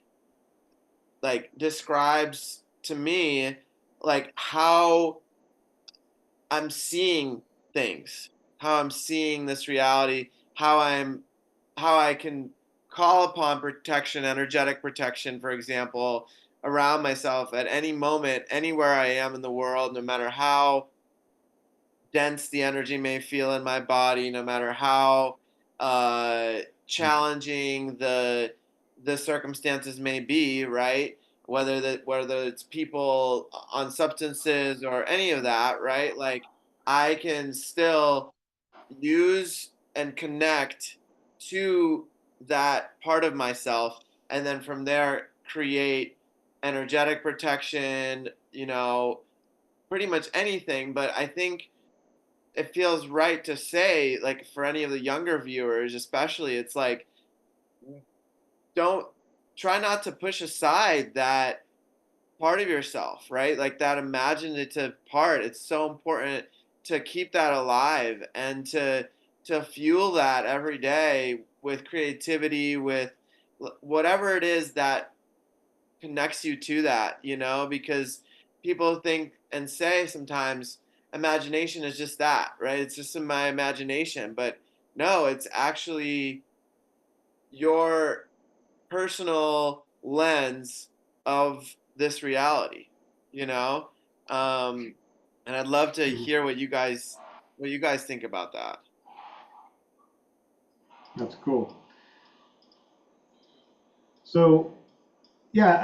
Speaker 2: like describes to me like how I'm seeing things, how I'm seeing this reality, how I can call upon protection, energetic protection, for example, around myself at any moment, anywhere I am in the world, no matter how dense the energy may feel in my body, no matter how challenging the circumstances may be, right? Whether it's people on substances or any of that, right? Like I can still use and connect to that part of myself, and then from there create energetic protection, pretty much anything. But I think it feels right to say, like, for any of the younger viewers especially, it's like, don't try not to push aside that part of yourself, right? Like that imaginative part. It's so important to keep that alive and to fuel that every day with creativity, with whatever it is that connects you to that, because people think and say sometimes imagination is just that, right? It's just in my imagination, but no, it's actually your personal lens of this reality, you know? Um, and I'd love to
Speaker 1: Mhm.
Speaker 2: hear what you guys think about that.
Speaker 1: That's cool. So yeah,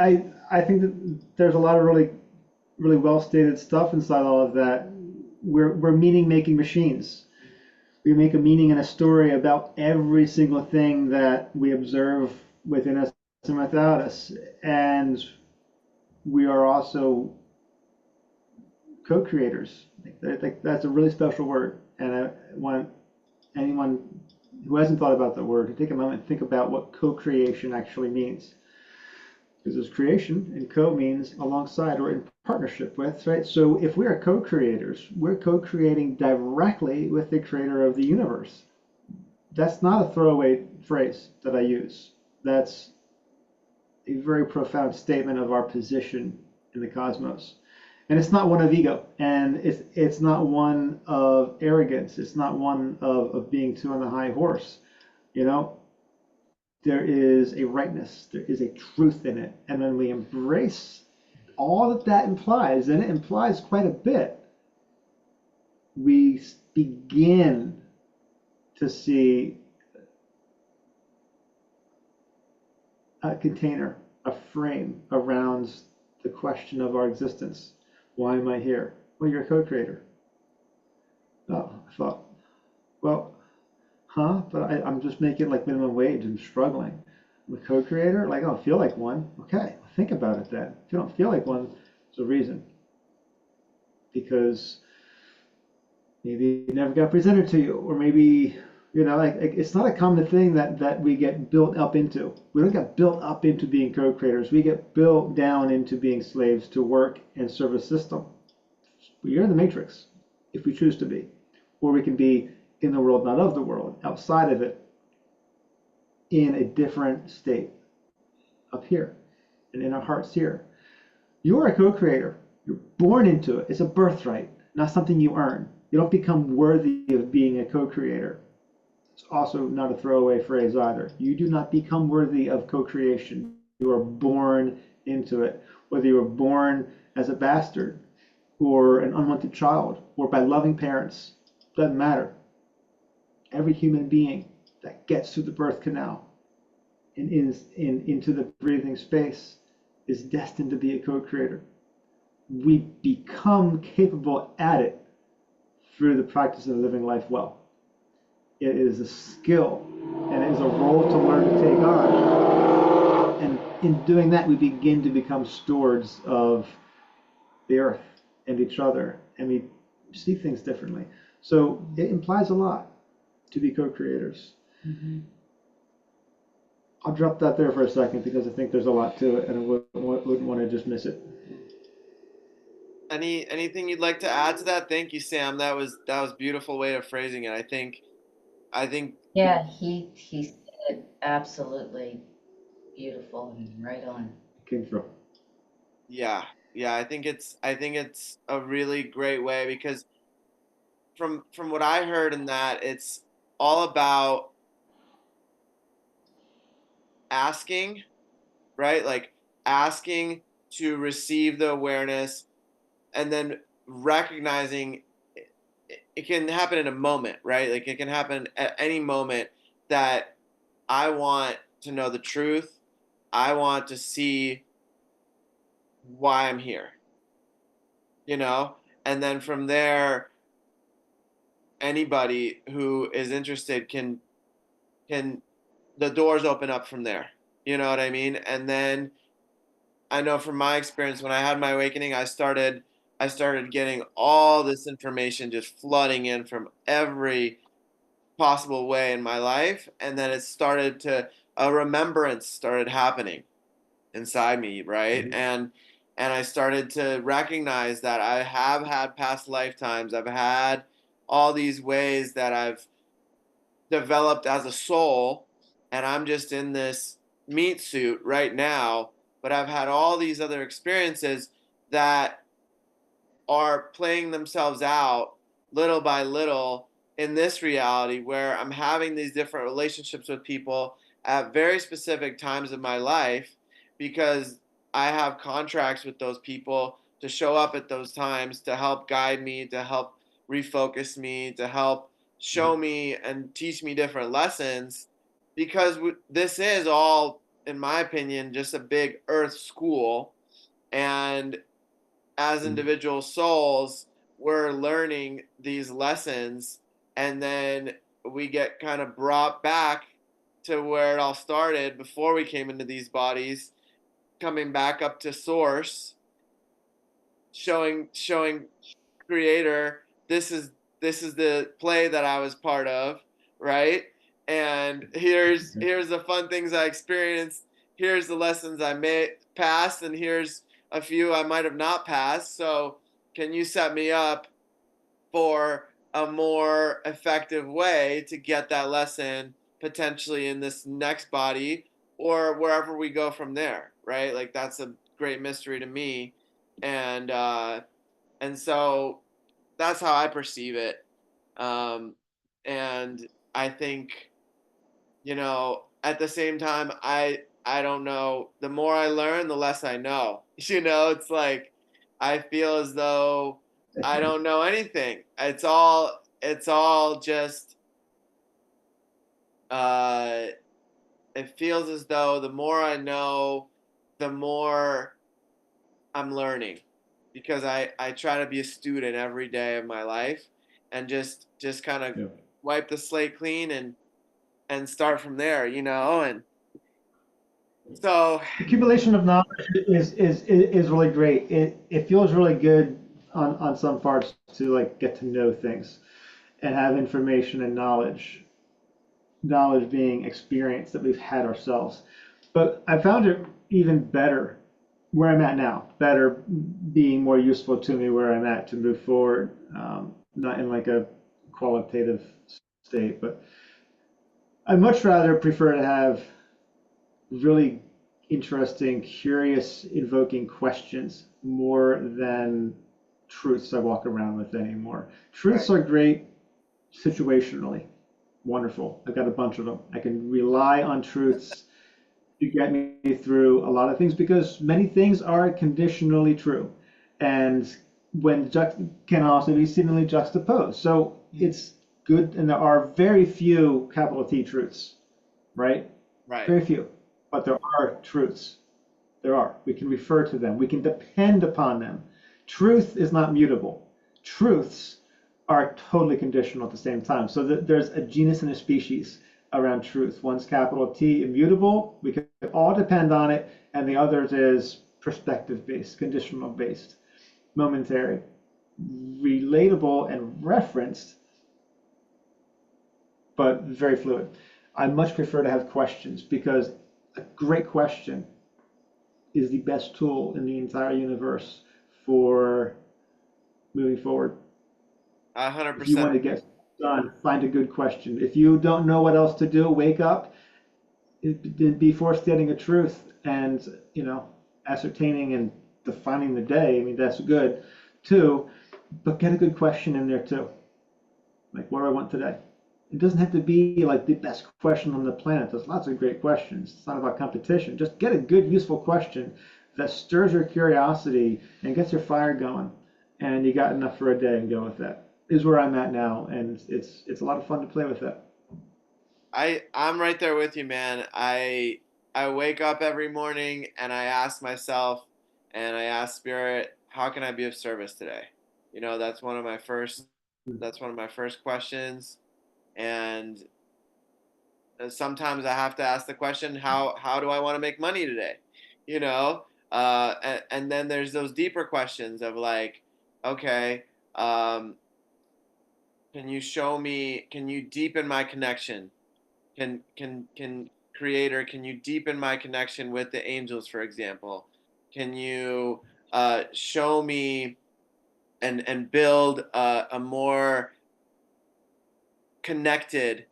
Speaker 1: I think that there's a lot of really well stated stuff inside all of that. We're meaning making machines. We make a meaning and a story about every single thing that we observe within us and without us. And we are also co-creators. That's a really special word. And I want anyone who hasn't thought about the word to take a moment and think about what co-creation actually means. Because there's creation, and co means alongside or in partnership with, right? So if we are co-creators, we're co-creating directly with the creator of the universe. That's not a throwaway phrase that I use. That's a very profound statement of our position in the cosmos. And it's not one of ego, and it's not one of arrogance. It's not one of being too on the high horse. You know, there is a rightness, there is a truth in it. And when we embrace all that that implies, and it implies quite a bit, we begin to see a container, a frame around the question of our existence. Why am I here? Well, you're a co-creator. Oh, I thought, well, huh? But I'm just making like minimum wage. I'm struggling. I'm a co-creator. Like I don't feel like one. Okay, think about it then. If you don't feel like one, there's a reason. Because maybe it never got presented to you, or maybe like it's not a common thing that we get built up into. We don't get built up into being co-creators. We get built down into being slaves to work and serve a system. We're in the matrix if we choose to be, or we can be in the world, not of the world, outside of it, in a different state up here and in our hearts here. You're a co-creator. You're born into it. It's a birthright, not something you earn. You don't become worthy of being a co-creator. It's also not a throwaway phrase either. You do not become worthy of co-creation. You are born into it. Whether you were born as a bastard or an unwanted child or by loving parents, doesn't matter. Every human being that gets through the birth canal and into the breathing space is destined to be a co-creator. We become capable at it through the practice of living life well. It is a skill and it is a role to learn to take on. And in doing that, we begin to become stewards of the earth and each other, and we see things differently. So it implies a lot to be co-creators.
Speaker 3: Mm-hmm.
Speaker 1: I'll drop that there for a second because I think there's a lot to it, and I wouldn't want to just miss it.
Speaker 2: Anything you'd like to add to that? Thank you, Sam. That was beautiful way of phrasing it. I think
Speaker 3: Yeah, he said it absolutely beautiful and right on.
Speaker 1: Came through.
Speaker 2: yeah, yeah, I think it's a really great way, because from what I heard in that, it's all about asking, right? Like asking to receive the awareness, and then recognizing it can happen in a moment, right? Like it can happen at any moment that I want to know the truth. I want to see why I'm here, you know? And then from there, anybody who is interested can the doors open up from there. You know what I mean? And then I know from my experience when I had my awakening, I started getting all this information just flooding in from every possible way in my life, and then it started to a remembrance started happening inside me, right?
Speaker 1: Mhm.
Speaker 2: And I started to recognize that I have had past lifetimes. I've had all these ways that I've developed as a soul, and I'm just in this meat suit right now, but I've had all these other experiences that are playing themselves out little by little in this reality where I'm having these different relationships with people at very specific times of my life because I have contracts with those people to show up at those times to help guide me, to help refocus me, to help show me and teach me different lessons because this is all, in my opinion, just a big earth school. And as individual souls, we're learning these lessons, and then we get kind of brought back to where it all started before we came into these bodies, coming back up to source, showing creator, this is the play that I was part of, right? And here's the fun things I experienced. Here's the lessons I made passed, and here's a few I might have not passed. So can you set me up for a more effective way to get that lesson potentially in this next body or wherever we go from there, right? Like that's a great mystery to me, and so that's how I perceive it. Um, and I think, at the same time, I don't know. The more I learn, the less I know. It's like I feel as though I don't know anything. It's all just. Uh, it feels as though the more I know, the more I'm learning, because I try to be a student every day of my life, and just kind of
Speaker 1: Yeah.
Speaker 2: wipe the slate clean and start from there, and so
Speaker 1: Accumulation of knowledge is really great. It feels really good on some parts to like get to know things and have information and knowledge. Knowledge being experience that we've had ourselves. But I found it even better where I'm at now. Better being more useful to me where I'm at to move forward. Not in like a qualitative state, but I much rather prefer to have really interesting, curious, invoking questions more than truths I walk around with anymore.
Speaker 2: right,
Speaker 1: Truths are great situationally. Wonderful. I've got a bunch of them. I can rely on truths to get me through a lot of things because many things are conditionally true and can also be seemingly juxtaposed. So it's good, and there are very few capital T truths, right?
Speaker 2: right,
Speaker 1: Very few, but there are truths. There are. We can refer to them. We can depend upon them. Truth is not mutable. Truths are totally conditional at the same time. So there's a genus and a species around truth. One's capital T, immutable. We can all depend on it, and the others is perspective based, conditional based, momentary, relatable, and referenced, but very fluid. I much prefer to have questions because a great question is the best tool in the entire universe for moving forward.
Speaker 2: a hundred
Speaker 1: If you
Speaker 2: percent.
Speaker 1: want to get done, find a good question. If you don't know what else to do, wake up, be forced getting a truth and, ascertaining and defining the day. I mean, that's good too, but get a good question in there too. Like, what do I want today? It doesn't have to be like the best question on the planet. There's lots of great questions. It's not about competition. Just get a good, useful question that stirs your curiosity and gets your fire going. And you got enough for a day and go with that. Is where I'm at now, and it's a lot of fun to play with that.
Speaker 2: I'm right there with you, man. I wake up every morning and I ask myself and I ask spirit, how can I be of service today? That's one of my first That's one of my first questions. And sometimes I have to ask the question, how do I want to make money today? You know, and then there's those deeper questions of like, okay, um, can you show me? Can you deepen my connection? Can creator? Can you deepen my connection with the angels, for example? Can you show me and build a more connected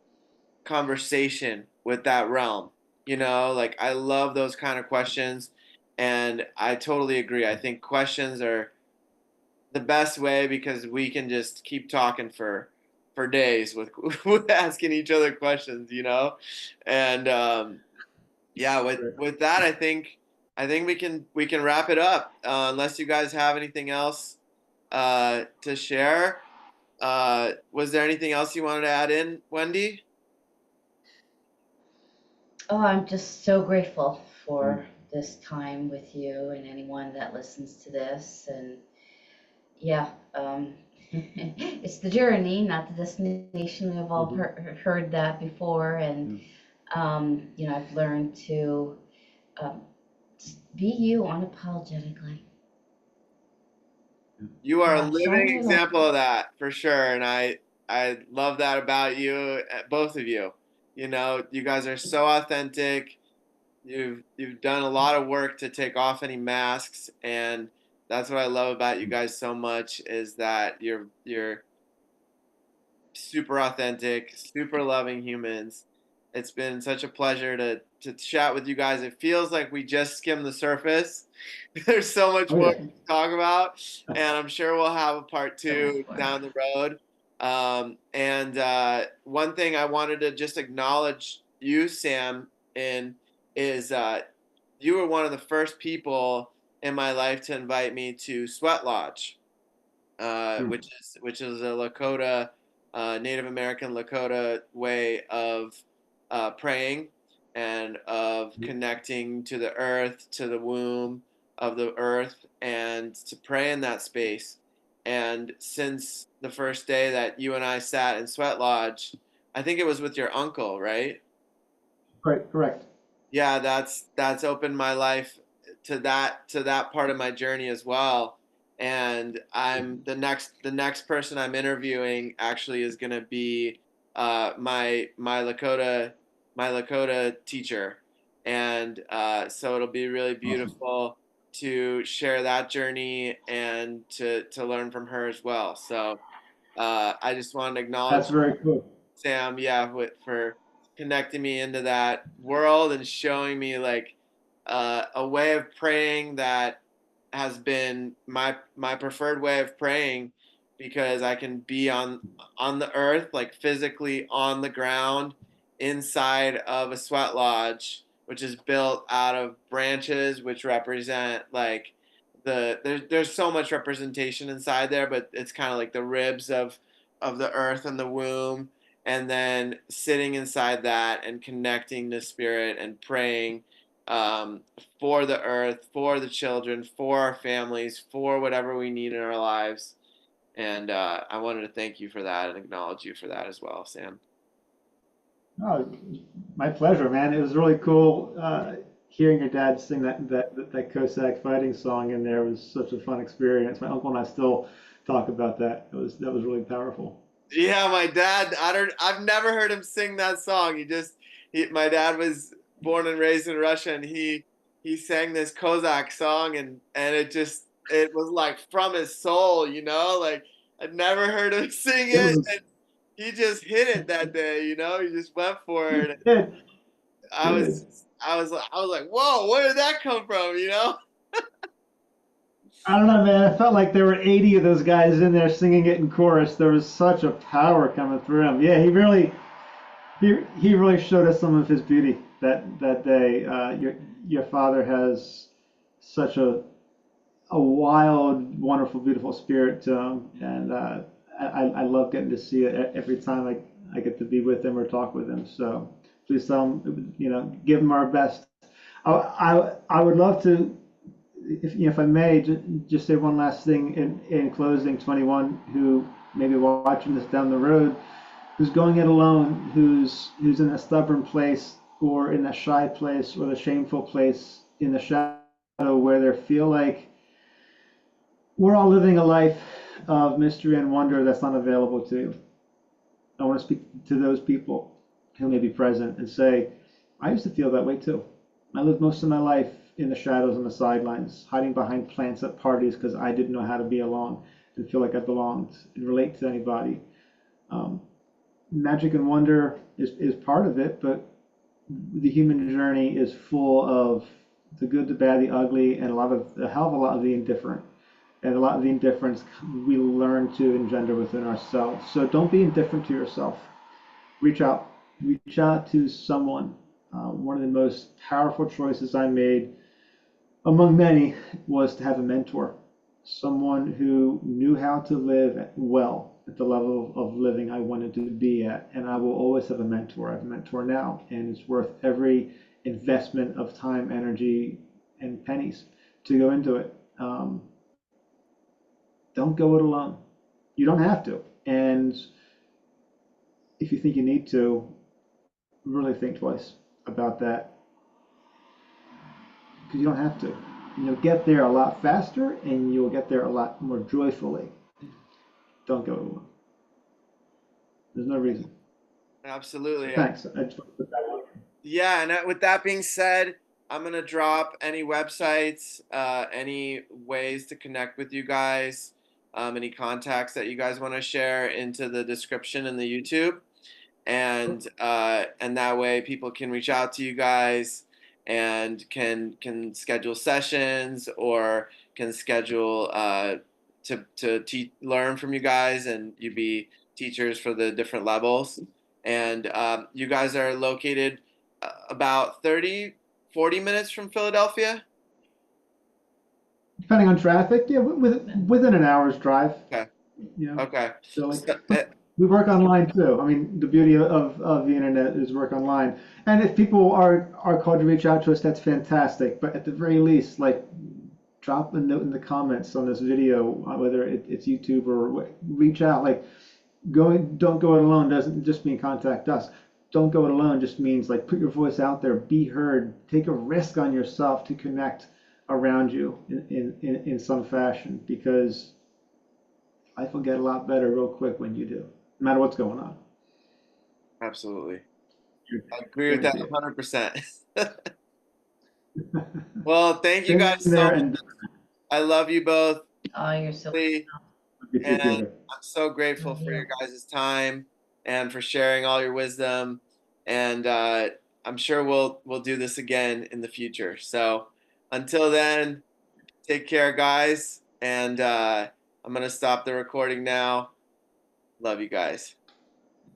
Speaker 2: conversation with that realm? You know, like I love those kind of questions, and I totally agree. I think questions are the best way because we can just keep talking for days with with asking each other questions, you know. And yeah,
Speaker 1: Right.
Speaker 2: with that, I think we can wrap it up. Unless you guys have anything else to share. Was there anything else you wanted to add in, Wendy?
Speaker 3: Oh, I'm just so grateful
Speaker 1: Mm.
Speaker 3: for this time with you and anyone that listens to this. And yeah, it's the journey, not the destination. We've all
Speaker 1: Mhm.
Speaker 3: heard that before. And,
Speaker 1: Mm.
Speaker 3: I've learned to um, just be you unapologetically.
Speaker 2: You are a
Speaker 3: Yeah,
Speaker 2: living
Speaker 3: shine it all.
Speaker 2: example of that for sure, and I love that about you, both of you. You know, you guys are so authentic. You've done a lot of work to take off any masks, and that's what I love about you guys so much is that you're super authentic, super loving humans. It's been such a pleasure to chat with you guys. It feels like we just skimmed the surface. There's so much
Speaker 1: Oh
Speaker 2: more
Speaker 1: yeah.
Speaker 2: to talk about, and I'm sure we'll have a part
Speaker 3: So much
Speaker 2: two
Speaker 3: more.
Speaker 2: down the road. And one thing I wanted to just acknowledge you, Sam, in is you were one of the first people in my life to invite me to Sweat Lodge,
Speaker 1: Mm.
Speaker 2: which is a Lakota, Native American Lakota way of praying and of
Speaker 1: Mm.
Speaker 2: connecting to the earth, to the womb of the earth, and to pray in that space. And since the first day that you and I sat in Sweat Lodge, I think it was with your uncle, right?
Speaker 1: Correct. Correct.
Speaker 2: Yeah, that's opened my life to that part of my journey as well. And I'm the next person I'm interviewing actually is gonna be my Lakota teacher, and so it'll be really
Speaker 1: Awesome.
Speaker 2: beautiful to share that journey and to learn from her as well. So I just wanted to
Speaker 1: That's
Speaker 2: acknowledge
Speaker 1: very cool.
Speaker 2: Sam, yeah, for connecting me into that world and showing me like a way of praying that has been my preferred way of praying because I can be on the earth, like physically on the ground inside of a sweat lodge, which is built out of branches, which represent like there's so much representation inside there, but it's kind of like the ribs of the earth and the womb, and then sitting inside that and connecting to spirit and praying um, for the earth, for the children, for our families, for whatever we need in our lives. And I wanted to thank you for that and acknowledge you for that as well, Sam.
Speaker 1: Oh, my pleasure, man. It was really cool hearing your dad sing that Cossack fighting song in there. It was such a fun experience. My uncle and I still talk about that. That was really powerful.
Speaker 2: Yeah, my dad. I've never heard him sing that song. My dad was born and raised in Russia, and he sang this Kozak song, and it was like from his soul, you know. Like I'd never heard him sing
Speaker 1: It
Speaker 2: it,
Speaker 1: was
Speaker 2: and he just hit it that day, you know. He just went for it. And
Speaker 1: good,
Speaker 2: I was
Speaker 1: good.
Speaker 2: I was like, whoa, where did that come from, you know?
Speaker 1: I don't know, man. I felt like there were 80 of those guys in there singing it in chorus. There was such a power coming through him. Yeah, he really showed us some of his beauty that day. Your father has such a wild, wonderful, beautiful spirit to him, and I love getting to see it every time I get to be with him or talk with him. So please tell him, give him our best. I would love to, if I may, just say one last thing in closing. 21, who maybe watching this down the road, who's going it alone, who's in a stubborn place or in a shy place or the shameful place in the shadow where they feel like we're all living a life of mystery and wonder that's not available to you. I want to speak to those people who may be present and say, I used to feel that way too. I lived most of my life in the shadows on the sidelines, hiding behind plants at parties because I didn't know how to be alone and feel like I belonged and relate to anybody. Um, Magic and wonder is part of it, but the human journey is full of the good, the bad, the ugly, and a hell of a lot of the indifferent. And a lot of the indifference we learn to engender within ourselves. So don't be indifferent to yourself. Reach out, reach out to someone. One of the most powerful choices I made, among many, was to have a mentor, someone who knew how to live well at the level of living I wanted to be at. And I will always have a mentor. I have a mentor now, and it's worth every investment of time, energy, and pennies to go into it. Don't go it alone. You don't have to. And if you think you need to, really think twice about that because you don't have to. And you'll get there a lot faster and you'll get there a lot more joyfully. Don't go it alone. There's no reason. So
Speaker 2: Absolutely.
Speaker 1: thanks. I just want to put that one.
Speaker 2: Yeah, and with that being said, I'm gonna drop any websites, any ways to connect with you guys, any contacts that you guys want to share into the description in the YouTube, and that way people can reach out to you guys and can schedule sessions or can schedule learn from you guys and you be teachers for the different levels. And you guys are located about 30-40 minutes from Philadelphia.
Speaker 1: Depending on traffic, yeah, within an hour's drive.
Speaker 2: Okay.
Speaker 1: You know,
Speaker 2: Okay.
Speaker 1: Philly.
Speaker 2: So,
Speaker 1: But we work online too. I mean, the beauty of the internet is work online. And if people are called to reach out to us, that's fantastic. But at the very least, like drop a note in the comments on this video, whether it's YouTube or reach out. Like don't go it alone doesn't just mean contact us. Don't go it alone just means like put your voice out there, be heard, take a risk on yourself to connect around you in some fashion because life will get a lot better real quick when you do, no matter what's going on.
Speaker 2: absolutely.
Speaker 1: You're
Speaker 2: I agree with that
Speaker 1: guaranteed
Speaker 2: 100%. Well, thank you
Speaker 1: been
Speaker 2: guys so
Speaker 1: there
Speaker 2: much.
Speaker 1: and
Speaker 2: I love you both,
Speaker 3: Oh, you're so
Speaker 1: you too,
Speaker 2: and
Speaker 1: Peter.
Speaker 2: I'm so grateful
Speaker 3: love
Speaker 2: for
Speaker 3: you.
Speaker 2: your guys' time and for sharing all your wisdom. And I'm sure we'll do this again in the future. So until then, take care, guys. And I'm gonna stop the recording now. Love you guys.